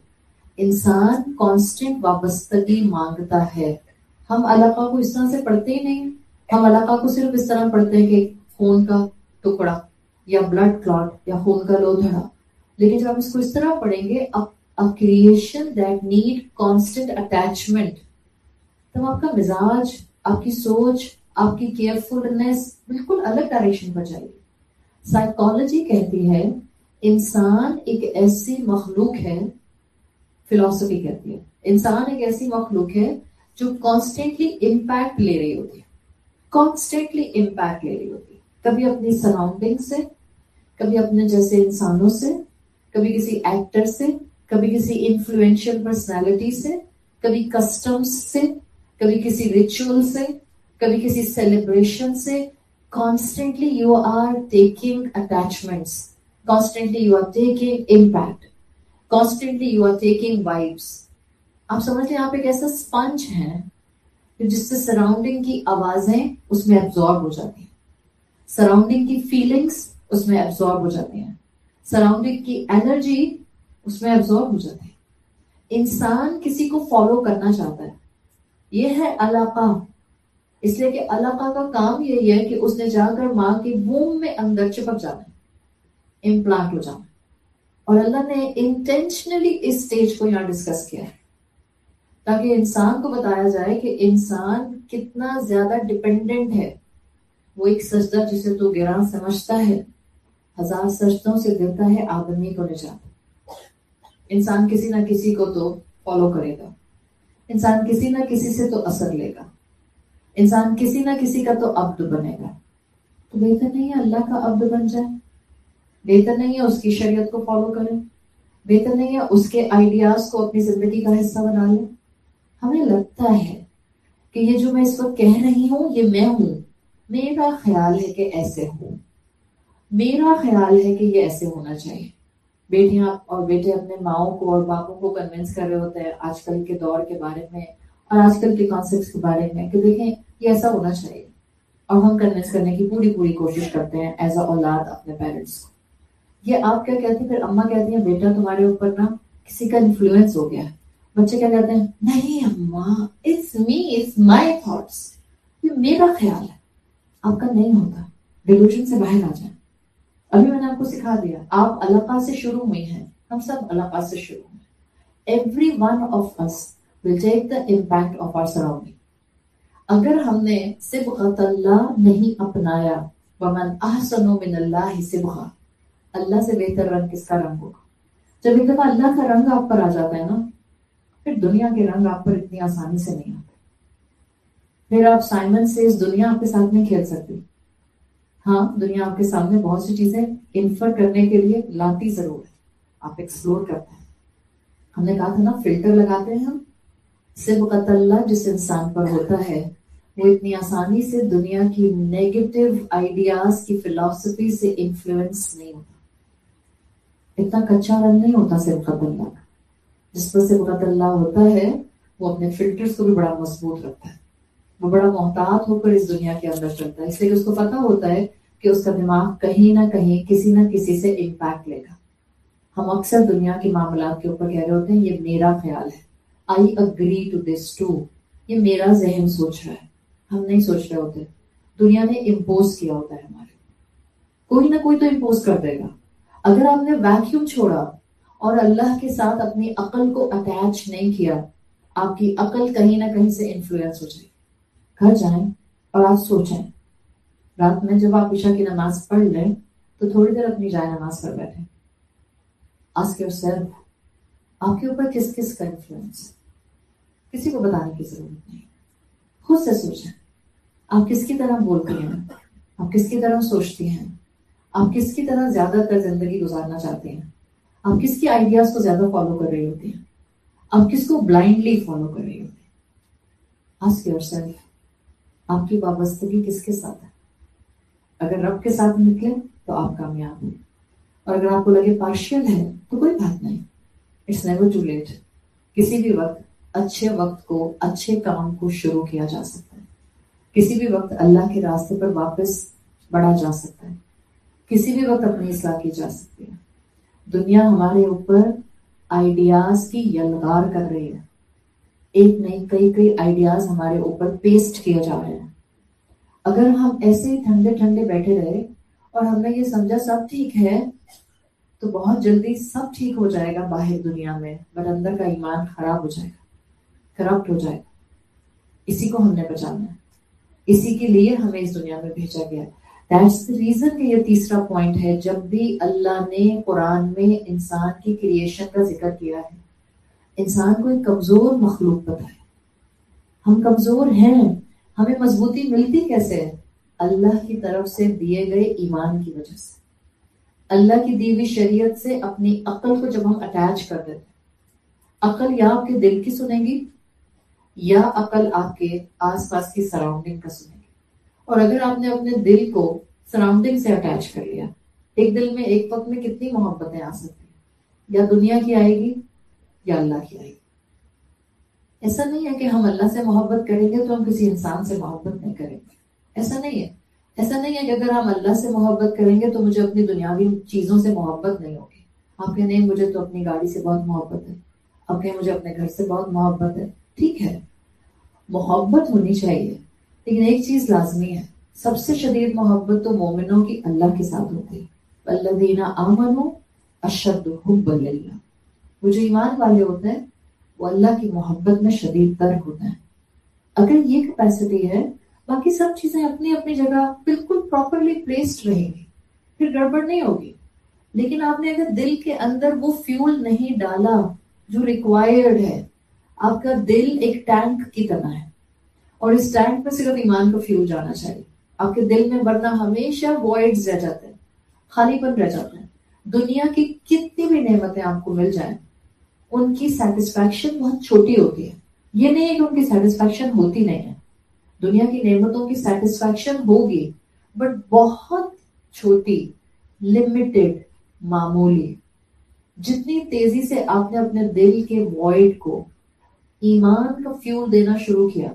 انسان کانسٹنٹ وابستگی مانگتا ہے. ہم علقہ کو اس طرح سے پڑھتے ہی نہیں. ہم علقہ کو صرف اس طرح پڑھتے ہیں کہ خون کا ٹکڑا یا بلڈ کلاٹ یا خون کا لوتھڑا. لیکن جب ہم اس کو اس طرح پڑھیں گے creation that need constant attachment, تب آپ کا مزاج، آپ کی سوچ، آپ کی کیئرفلنس بالکل الگ ڈائریکشن پر جائے گی. سائیکالوجی کہتی ہے انسان ایک ایسی مخلوق ہے، فلسفی کہتی ہے انسان ایک ایسی مخلوق ہے جو کانسٹنٹلی امپیکٹ لے رہی ہوتی ہے، کانسٹنٹلی امپیکٹ لے رہی ہوتی ہے. کبھی اپنی سراؤنڈنگ سے، کبھی اپنے جیسے انسانوں سے، کبھی کسی ایکٹر سے، کبھی کسی انفلوئنشل پرسنالٹی سے، کبھی کسٹمز سے، کبھی کسی ریچول سے، کبھی کسی سیلیبریشن سے. Constantly you are taking attachments, constantly you are taking impact, constantly you are taking vibes. آپ سمجھ لیں آپ ایک ایسا اسپنج ہیں جس سے سراؤنڈنگ کی آوازیں اس میں ایبزارب ہو جاتی ہیں، سراؤنڈنگ کی فیلنگس اس میں ایبزارب ہو جاتی ہیں، سراؤنڈنگ کی انرجی اس میں ایبزارب ہو جاتی ہے. انسان کسی کو فالو کرنا چاہتا ہے، یہ ہے علاقہ. اس لیے کہ علاقہ کا کام یہی ہے کہ اس نے جا کر ماں کی ووم میں اندر چپک جانا ہے، امپلانٹ ہو جانا. اور اللہ نے انٹینشنلی اس سٹیج کو یہاں ڈسکس کیا ہے تاکہ انسان کو بتایا جائے کہ انسان کتنا زیادہ ڈپینڈنٹ ہے. وہ ایک سجدہ جسے تو گراں سمجھتا ہے، 1000 سجدوں سے گرتا ہے آدمی کو نجات. انسان کسی نہ کسی کو تو فالو کرے گا. انسان کسی نہ کسی سے تو اثر لے گا, انسان کسی نہ کسی کا تو عبد بنے گا. تو بہتر نہیں ہے اللہ کا عبد بن جائے؟ بہتر نہیں ہے اس کی شریعت کو فالو کریں؟ بہتر نہیں ہے اس کے آئیڈیاز کو اپنی زندگی کا حصہ بنا لیں؟ ہمیں لگتا ہے کہ یہ جو میں اس وقت کہہ رہی ہوں یہ میں ہوں, میرا خیال ہے کہ ایسے ہوں, میرا خیال ہے کہ یہ ایسے ہونا چاہیے. بیٹیاں اور بیٹے اپنے ماؤں کو اور باپوں کو کنونس کر رہے ہوتے ہیں آج کل کے دور کے بارے میں اور آج کل کے کانسیپٹس کے بارے میں کہ دیکھیں یہ ایسا ہونا چاہیے, اور ہم کنونس کرنے کی پوری کوشش کرتے ہیں ایز اے اولاد اپنے پیرنٹس کو. یہ آپ کیا کہتی ہیں, پھر اماں کہتی ہیں بیٹا تمہارے اوپر نا کسی کا انفلوئنس ہو گیا ہے. بچے کیا کہتے ہیں, نہیں اماں it's me, it's my thoughts, یہ میرا خیال ہے. آپ کا نہیں ہوتا, ڈیلوژن سے باہر آ جائیں. ابھی میں نے آپ کو سکھا دیا, آپ علقہ سے شروع ہوئی ہیں, ہم سب علقہ سے شروع ہوئے. Every one of us will take the impact of our surrounding. اگر ہم نے صبغۃ اللہ نہیں اپنایا, ومن احسن من اللہ صبغہ, اللہ سے بہتر رنگ کس کا رنگ ہوگا؟ جب ایک دفعہ اللہ کا رنگ آپ پر آ جاتا ہے نا, پھر دنیا کے رنگ آپ پر اتنی آسانی سے نہیں آتے. پھر آپ سائمن سے اس دنیا آپ کے ساتھ نہیں کھیل سکتی. ہاں دنیا آپ کے سامنے بہت سی چیزیں انفر کرنے کے لیے لاتی ضرور ہے, آپ ایکسپلور کرتے ہیں. ہم نے کہا تھا نا فلٹر لگاتے ہیں ہم. صبغۃ اللہ جس انسان پر ہوتا ہے وہ اتنی آسانی سے دنیا کی نیگیٹو آئیڈیاز کی فلسفی سے انفلوئنس نہیں ہوتا. اتنا کچا رنگ نہیں ہوتا صبغۃ اللہ کا. جس پر صبغۃ اللہ ہوتا ہے وہ اپنے فلٹرز کو بھی بڑا مضبوط رکھتا ہے, وہ بڑا محتاط ہو کر اس دنیا کے اندر چلتا ہے, اس لیے کہ اس کو پتا ہوتا ہے کہ اس کا دماغ کہیں نہ کہیں کسی نہ کسی سے امپیکٹ لے گا. ہم اکثر دنیا کے معاملات کے اوپر کہہ رہے ہوتے ہیں یہ میرا خیال ہے, I agree to this too, یہ میرا ذہن سوچ رہا ہے. ہم نہیں سوچ رہے ہوتے, دنیا نے امپوز کیا ہوتا ہے ہمارے, کوئی نہ کوئی تو امپوز کر دے گا. اگر آپ نے ویکیوم چھوڑا اور اللہ کے ساتھ اپنی عقل کو اٹیچ نہیں کیا, آپ کی عقل کہیں نہ کہیں سے انفلوئنس ہو جائے گی. گھر جائیں اور آپ سوچیں, رات میں جب آپ عشاء کی نماز پڑھ لیں تو تھوڑی دیر اپنی جائے نماز پر بیٹھیں. آسک یورسیلف, آپ کے اوپر کس کس کا انفلوئنس؟ کسی کو بتانے کی ضرورت نہیں, خود سے سوچیں. آپ کس کی طرح بولتی ہیں, آپ کس کی طرح سوچتی ہیں, آپ کس کی طرح زیادہ تر زندگی گزارنا چاہتے ہیں, آپ کس کی آئیڈیاز کو زیادہ فالو کر رہی ہوتی ہیں, آپ کس کو بلائنڈلی فالو کر رہی ہوتی ہیں. آسک یورسیلف, آپ کی وابستگی کس کے ساتھ ہے؟ اگر رب کے ساتھ نکلے تو آپ کامیاب ہیں, اور اگر آپ کو لگے پارشل ہے تو کوئی بات نہیں, اٹس نیور ٹو لیٹ. کسی بھی وقت اچھے وقت کو, اچھے کام کو شروع کیا جا سکتا ہے. کسی بھی وقت اللہ کے راستے پر واپس بڑھا جا سکتا ہے. کسی بھی وقت اپنی اصلاح کی جا سکتی ہے. دنیا ہمارے اوپر آئیڈیاز کی یلغار کر رہی ہے, ایک نہیں کئی آئیڈیاز ہمارے اوپر پیسٹ کیے جا رہے ہیں. اگر ہم ایسے ہی ٹھنڈے ٹھنڈے بیٹھے رہے اور ہم نے یہ سمجھا سب ٹھیک ہے تو بہت جلدی سب ٹھیک ہو جائے گا باہر دنیا میں, بٹ اندر کا ایمان خراب ہو جائے گا, کرپٹ ہو جائے گا. اسی کو ہم نے بچانا ہے, اسی کے لیے ہمیں اس دنیا میں بھیجا گیا ہے. That's the reason کہ یہ تیسرا پوائنٹ ہے. جب بھی اللہ نے قرآن میں انسان کی کریشن کا ذکر کیا ہے, انسان کو ایک کمزور مخلوق بتایا. ہم کمزور ہیں, ہمیں مضبوطی ملتی کیسے ہے؟ اللہ کی طرف سے دیے گئے ایمان کی وجہ سے. اللہ کی دی ہوئی شریعت سے اپنی عقل کو جب ہم اٹیچ کر دیتے ہیں, عقل یا آپ کے دل کی سنے گی یا عقل آپ کے آس پاس کی سراؤنڈنگ کا سنے گی. اور اگر آپ نے اپنے دل کو سراؤنڈنگ سے اٹیچ کر لیا, ایک دل میں ایک وقت میں کتنی محبتیں آ سکتی ہیں, یا دنیا کی آئے گی یا اللہ کی آئے گی. ایسا نہیں ہے کہ ہم اللہ سے محبت کریں گے تو ہم کسی انسان سے محبت نہیں کریں گے, ایسا نہیں ہے. ایسا نہیں ہے کہ اگر ہم اللہ سے محبت کریں گے تو مجھے اپنی دنیاوی چیزوں سے محبت نہیں ہوگی. آپ کہیں نہیں مجھے تو اپنی گاڑی سے بہت محبت ہے, آپ کہیں مجھے اپنے گھر سے بہت محبت ہے. ٹھیک ہے, محبت ہونی چاہیے, لیکن ایک چیز لازمی ہے, سب سے شدید محبت تو مومنوں کی اللہ کے ساتھ ہوتی ہے. الذین آمنوا اشد حبا للہ, وہ جو ایمان والے ہوتے ہیں وہ اللہ کی محبت میں شدید تر ہوتے ہیں. اگر یہ کیپیسٹی ہے, باقی سب چیزیں اپنی اپنی جگہ بالکل پراپرلی پلیسڈ رہیں گی, پھر گڑبڑ نہیں ہوگی. لیکن آپ نے اگر دل کے اندر وہ فیول نہیں ڈالا جو ریکوائرڈ ہے, آپ کا دل ایک ٹینک کی طرح ہے، اور اس ٹینک میں صرف ایمان کا فیول جانا چاہیے آپ کے دل میں، ورنہ ہمیشہ وائڈز رہ جاتے ہیں، خالی پن رہ جاتا ہے. دنیا کی کتنی بھی نعمتیں آپ کو مل جائیں، ان کی سیٹسفیکشن بہت چھوٹی ہوتی ہے. یہ نہیں ہے کہ ان کی سیٹسفیکشن ہوتی نہیں ہے، دنیا کی نعمتوں کی سیٹسفیکشن ہوگی، بٹ بہت چھوٹی، لمیٹڈ، معمولی. جتنی تیزی سے آپ نے اپنے دل کے وائڈ کو ایمان کا فیول دینا شروع کیا،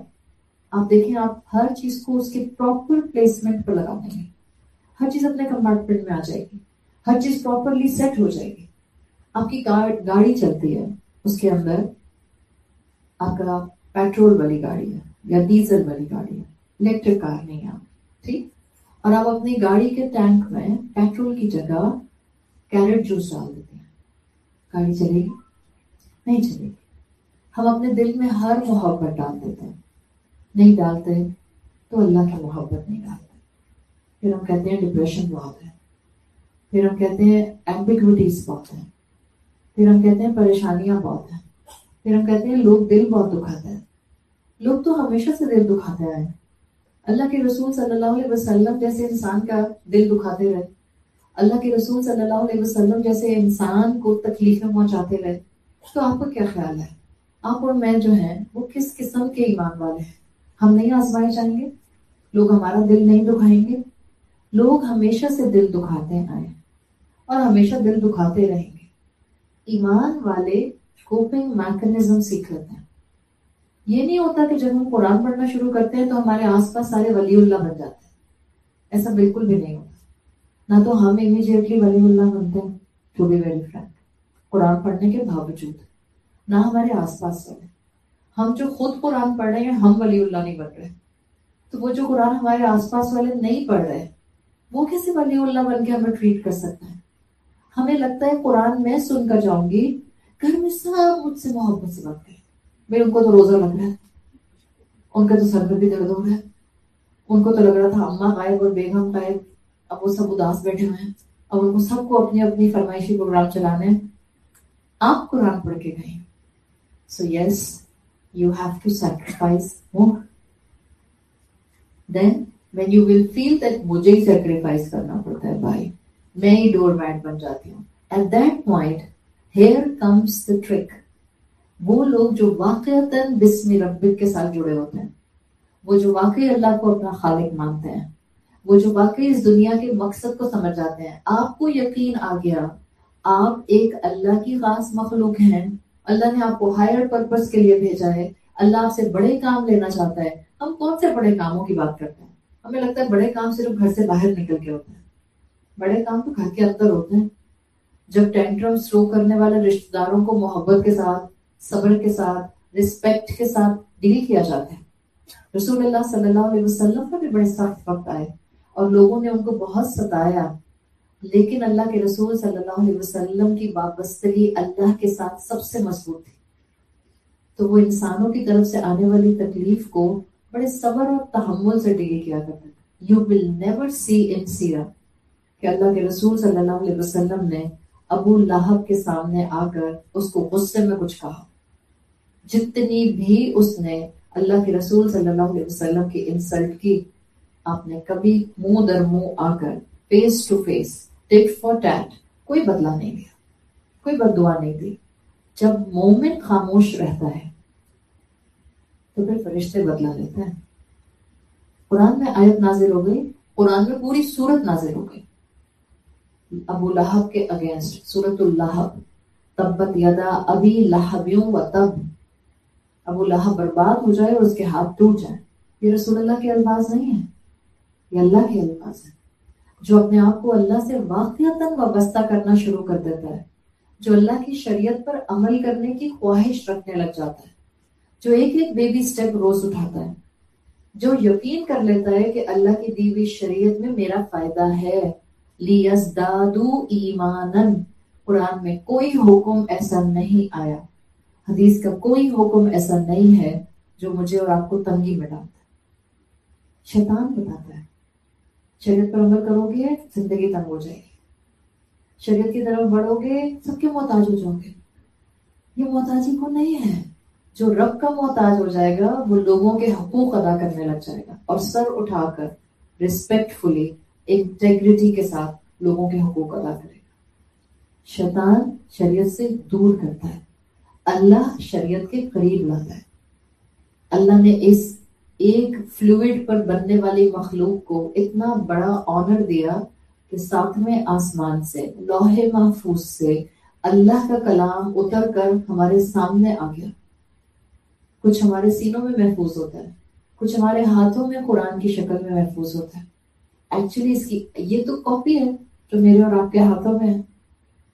آپ دیکھیں آپ ہر چیز کو اس کے پراپر پلیسمنٹ پر لگا دیں گے، ہر چیز اپنے کمپارٹمنٹ میں آ جائے گی، ہر چیز پراپرلی سیٹ ہو جائے گی. آپ کی گاڑی چلتی ہے، اس کے اندر آپ کا پیٹرول والی گاڑی ہے یا ڈیزل والی گاڑی ہے، الیکٹرک کار نہیں ہے آپ، ٹھیک. اور آپ اپنی گاڑی کے ٹینک میں پیٹرول کی جگہ کیرٹ جوس ڈال دیتے ہیں، گاڑی چلے گی؟ نہیں چلے گی. ہم اپنے دل میں ہر محبت ڈال دیتے ہیں، نہیں ڈالتے تو اللہ کی محبت نہیں ڈالتے. پھر ہم کہتے ہیں ڈپریشن بہت ہے، پھر ہم کہتے ہیں ایمبیگوٹیز بہت ہیں، پھر ہم کہتے ہیں پریشانیاں بہت ہیں، پھر ہم کہتے ہیں لوگ دل بہت دکھاتے ہیں. لوگ تو ہمیشہ سے دل دکھاتے آئے. اللہ کے رسول صلی اللہ علیہ وسلم جیسے انسان کا دل دکھاتے رہے، اللہ کے رسول صلی اللہ علیہ وسلم جیسے انسان کو تکلیفیں پہنچاتے رہے. تو آپ کا کیا خیال ہے، آپ اور میں جو ہیں وہ کس قسم کے ایمان والے ہیں؟ ہم نہیں آزمائے جائیں گے؟ لوگ ہمارا دل نہیں دکھائیں گے؟ لوگ ہمیشہ سے دل دکھاتے آئے اور ہمیشہ دل دکھاتے رہیں گے. ایمان والے کوپنگ میکنزم سیکھ لیتے ہیں. یہ نہیں ہوتا کہ جب ہم قرآن پڑھنا شروع کرتے ہیں تو ہمارے آس پاس سارے ولی اللہ بن جاتے ہیں. ایسا بالکل بھی نہیں ہوتا. نہ تو ہم امیجیٹلی ولی اللہ بنتے ہیں، ٹو بی ویری فرینک، قرآن پڑھنے کے باوجود، نہ ہمارے آس پاس والے. ہم جو خود قرآن پڑھ رہے ہیں ہم ولی اللہ نہیں بن رہے، تو وہ جو قرآن ہمارے آس پاس والے نہیں پڑھ رہے وہ کیسے ولی اللہ بن کے ہمیں ٹریٹ کر سکتے ہیں؟ ہمیں لگتا ہے قرآن میں سن کر جاؤں گی، گھر میں سب مجھ سے محبت سے بات کریں. بھائی ان کو تو روزہ لگ رہا ہے، ان کا تو سر میں بھی درد ہو رہا ہے، ان کو تو لگ رہا تھا اماں غائب اور بیگم غائب، اب وہ سب اداس بیٹھے ہوئے ہیں، اب ان کو سب کو اپنی اپنی فرمائشی پروگرام چلانے ہیں. آپ قرآن پڑھ کے گئے. So yes, you have to sacrifice more. Then when you will feel that مجھے ہی sacrifice کرنا پڑتا ہے بھائی، میں ہی ڈور میٹ بن جاتی ہوں. At that point, here comes the trick. وہ لوگ جو واقعتاً بسم ربک کے ساتھ جڑے ہوتے ہیں، وہ جو واقعی اللہ کو اپنا خالق مانتے ہیں، وہ جو واقعی اس دنیا کے مقصد کو سمجھ جاتے ہیں. آپ کو یقین آ گیا آپ ایک اللہ کی خاص مخلوق ہیں، اللہ نے آپ کو ہائر پرپس کے لیے بھیجا ہے، اللہ آپ سے بڑے کام لینا چاہتا ہے. ہم کون سے بڑے کاموں کی بات کرتے ہیں؟ ہمیں لگتا ہے بڑے کام صرف گھر سے باہر نکل کے ہوتے ہیں. بڑے کام تو گھر کے اندر ہوتے ہیں. جب ٹینٹرم سلو کرنے والے رشتہ داروں کو محبت کے ساتھ، صبر کے ساتھ، رسپیکٹ کے ساتھ ڈیل کیا جاتا ہے. رسول اللہ صلی اللہ علیہ وسلم پر بھی بڑے سخت وقت آئے اور لوگوں نے ان کو بہت ستایا، لیکن اللہ کے رسول صلی اللہ علیہ وسلم کی وابستگی اللہ کے ساتھ سب سے مضبوط تھی. تو وہ انسانوں کی طرف سے آنے والی تکلیف کو بڑے صبر اور تحمل سے ڈیل کیا کرتے تھے. یو ول نیور سی ان سیرہ کہ اللہ کے رسول صلی اللہ علیہ وسلم نے ابو لہب کے سامنے آ کر اس کو غصے میں کچھ کہا. جتنی بھی اس نے اللہ کے رسول صلی اللہ علیہ وسلم کی انسلٹ کی، آپ نے کبھی منہ در منہ آ کر face to face tit for tat کوئی بدلہ نہیں دیا، کوئی بد دعا نہیں دی. جب مومن خاموش رہتا ہے تو پھر فرشتے بدلہ لیتے ہیں. قرآن میں آیت نازل ہو گئی، قرآن میں پوری سورت نازل ہو گئی ابو لہب کے اگینسٹ، سورۃ اللہب، تبت یدا ابی لہبیوں و تب، ابو لہب برباد ہو جائے اور اس کے ہاتھ ٹوٹ جائیں. یہ رسول اللہ کے الفاظ نہیں ہیں، یہ اللہ کے الفاظ ہیں. جو اپنے آپ کو اللہ سے واقعتاً وابستہ کرنا شروع کر دیتا ہے، جو اللہ کی شریعت پر عمل کرنے کی خواہش رکھنے لگ جاتا ہے، جو ایک ایک بیبی سٹیپ روز اٹھاتا ہے، جو یقین کر لیتا ہے کہ اللہ کی دی ہوئی شریعت میں میرا فائدہ ہے. لیزدادوا ایمانا، قرآن میں کوئی حکم ایسا نہیں آیا، حدیث کا کوئی حکم ایسا نہیں ہے جو مجھے اور آپ کو تنگی میں ڈالتا ہے. شیطان بتاتا ہے شریعت پر عمل کرو گے زندگی تنگ ہو جائے گی، شریعت کی طرف بڑھو گے سب کے محتاج ہو جاؤ گے. یہ محتاجی کو نہیں ہے، جو رب کا محتاج ہو جائے گا وہ لوگوں کے حقوق ادا کرنے لگ جائے گا اور سر اٹھا کر ریسپیکٹفلی انٹیگریٹی کے ساتھ لوگوں کے حقوق ادا کرے گا. شیطان شریعت سے دور کرتا ہے، اللہ شریعت کے قریب لاتا ہے. اللہ نے اس ایک فلوئڈ پر بننے والی مخلوق کو اتنا بڑا آنر دیا کہ ساتویں آسمان سے لوح محفوظ سے اللہ کا کلام اتر کر ہمارے سامنے آ گیا. کچھ ہمارے سینوں میں محفوظ ہوتا ہے، کچھ ہمارے ہاتھوں میں قرآن کی شکل میں محفوظ ہوتا ہے. ایکچولی اس کی یہ تو کاپی ہے جو میرے اور آپ کے ہاتھوں میں ہے.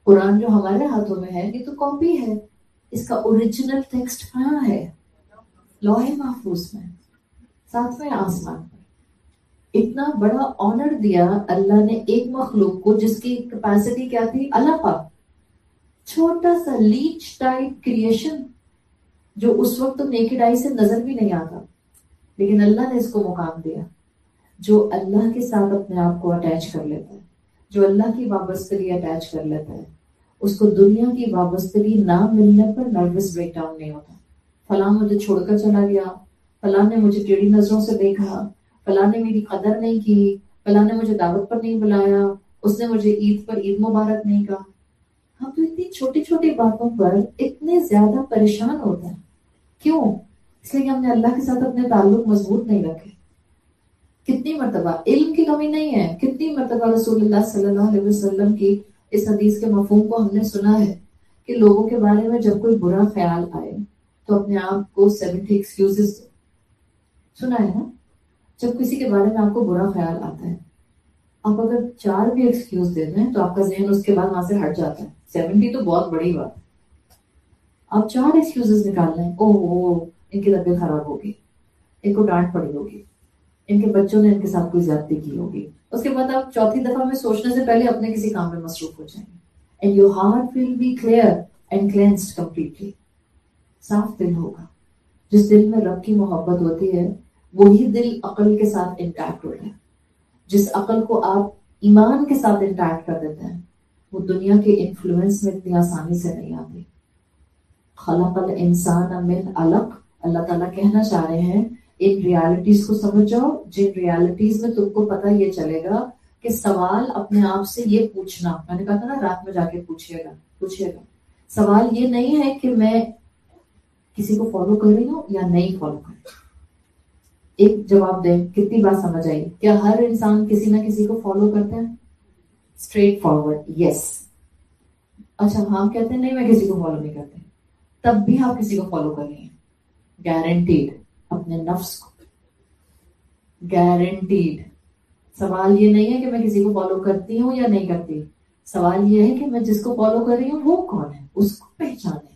قرآن جو ہمارے ہاتھوں میں ہے یہ تو کاپی ہے. اس کا اوریجنل ٹیکسٹ کہاں ہے؟ لوح محفوظ میں، ساتویں آسمان پر. اتنا بڑا آنر دیا اللہ نے ایک مخلوق کو جس کی کیپیسٹی کیا تھی؟ اللہ پاک. چھوٹا سا لیچ ٹائپ کریشن جو اس وقت تو نیکڈ آئی سے نظر بھی نہیں آتا، لیکن اللہ نے اس کو مقام دیا. جو اللہ کے ساتھ اپنے آپ کو اٹیچ کر لیتا ہے، جو اللہ کی وابستگی اٹیچ کر لیتا ہے، اس کو دنیا کی وابستگی نہ ملنے پر نروس بریک ڈاؤن نہیں ہوتا. فلاں مجھے چھوڑ کر چلا گیا، فلاں نے مجھے ٹیڑھی نظروں سے دیکھا، فلاں نے میری قدر نہیں کی، فلاں نے مجھے دعوت پر نہیں بلایا، اس نے مجھے عید پر عید مبارک نہیں کہا. ہم تو اتنی چھوٹی چھوٹی باتوں پر اتنے زیادہ پریشان ہوتے ہیں. کیوں؟ اس لیے کہ ہم نے اللہ کے ساتھ اپنے تعلق مضبوط نہیں رکھے. کتنی مرتبہ علم کی کمی نہیں ہے، کتنی مرتبہ رسول اللہ صلی اللہ علیہ وسلم کی اس حدیث کے مفہوم کو ہم نے سنا ہے کہ لوگوں کے بارے میں جب کوئی برا خیال آئے تو اپنے آپ کو 70 ایکسکیوزز دو. سنا ہے نا؟ جب کسی کے بارے میں آپ کو برا خیال آتا ہے، آپ اگر 4 بھی ایکسکیوز دے دیں تو آپ کا ذہن اس کے بعد وہاں سے ہٹ جاتا ہے. 70 تو بہت بڑی بات ہے. آپ 4 ایکسکیوزز نکال لیں، ان کی طبیعت خراب ہوگی، ان کو ڈانٹ پڑی ہوگی، ان کے بچوں نے ان کے ساتھ کوئی زیادتی کی ہوگی. اس کے بعد آپ چوتھی دفعہ میں سوچنے سے پہلے اپنے کسی کام میں مصروف ہو جائیں گے. And your heart will be clear and cleansed completely. صاف دل ہوگا. جس دل میں رب کی محبت ہوتی ہے وہی دل عقل کے ساتھ انٹیکٹ ہوتا ہے. جس عقل کو آپ ایمان کے ساتھ انٹیکٹ کر دیتے ہیں وہ دنیا کے انفلوئنس میں اتنی آسانی سے نہیں آتی. خلق الانسان من علق. اللہ تعالیٰ کہنا چاہ رہے ہیں ان ریالٹیز کو سمجھ جاؤ جن ریالٹیز میں تم کو پتہ یہ چلے گا کہ سوال اپنے آپ سے یہ پوچھنا، میں نے کہا تھا نا رات میں جا کے پوچھیے گا. سوال یہ نہیں ہے کہ میں کسی کو فالو کر رہی ہوں یا نہیں فالو کر رہی. ایک جواب دیں، کتنی بات سمجھ آئی؟ کیا ہر انسان کسی نہ کسی کو فالو کرتے ہیں؟ اسٹریٹ فارورڈ یس. اچھا ہاں کہتے ہیں نہیں میں کسی کو فالو نہیں کرتے، تب بھی آپ کسی کو فالو کر رہی ہیں گارنٹیڈ، اپنے نفس کو گارنٹیڈ. سوال یہ نہیں ہے کہ میں کسی کو فالو کرتی ہوں یا نہیں کرتی، سوال یہ ہے کہ میں جس کو فالو کر رہی ہوں وہ کون ہے، اس کو پہچانے.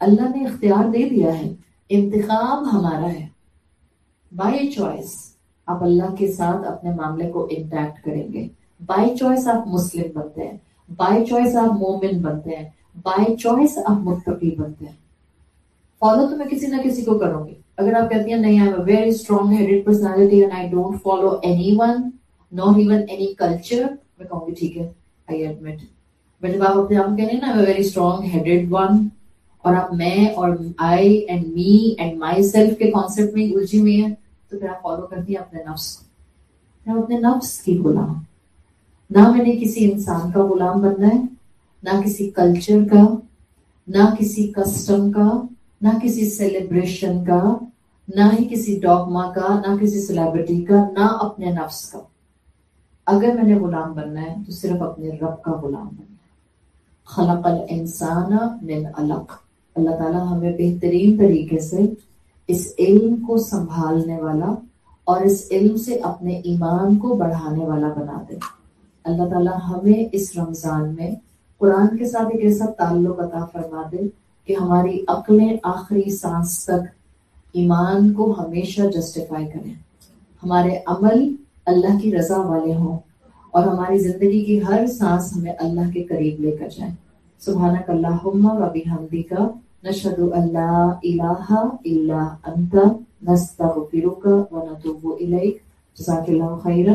اللہ نے اختیار دے دیا ہے، انتخاب ہمارا ہے. بائی چوائس آپ اللہ کے ساتھ اپنے معاملے کو انٹیکٹ کریں گے. بائی چوائس آپ مسلم بنتے ہیں، بائی چوائس آپ مومن بنتے ہیں، بائی چوائس آپ متقی بنتے ہیں. فالو تو میں کسی نہ کسی کو کروں گی. اگر آپ کہتی ہیں نہیں آئی am a very strong headed personality and I don't follow any one not even any culture, میں کہوں گی ٹھیک ہے آئی ایڈمٹ. بٹ جب آپ اپنے آپ کو کہہ رہے ہیں نا I am a very strong headed one, اور آپ میں اور I and me and myself کے کانسیپٹ میں الجھی ہوئی ہیں، تو پھر آپ فالو کرتی ہیں اپنے نفس کو. میں اپنے نفس کی غلام. نہ میں نے کسی انسان کا غلام بننا ہے، نہ کسی کلچر کا، نہ کسی کسٹم کا، نہ کسی سیلیبریشن کا، نہ ہی کسی ڈاگما کا، نہ کسی سیلیبریٹی کا، نہ اپنے نفس کا. اگر میں نے غلام بننا ہے تو صرف اپنے رب کا غلام بننا ہے. خلق الانسان من علق. اللہ تعالیٰ ہمیں بہترین طریقے سے اس علم کو سنبھالنے والا اور اس علم سے اپنے ایمان کو بڑھانے والا بنا دے. اللہ تعالیٰ ہمیں اس رمضان میں قرآن کے ساتھ ایک ایسا تعلق عطا فرما دے کہ ہماری عقلیں آخری سانس تک ایمان کو ہمیشہ جسٹیفائی کریں، ہمارے عمل اللہ کی رضا والے ہوں، اور ہماری زندگی کی ہر سانس ہمیں اللہ کے قریب لے کر جائیں. سبحانک اللہم و بحمدک نشہد ان لا الہ الا انت نستغفرک و نتوب الیک. جزاک اللہ خیرا.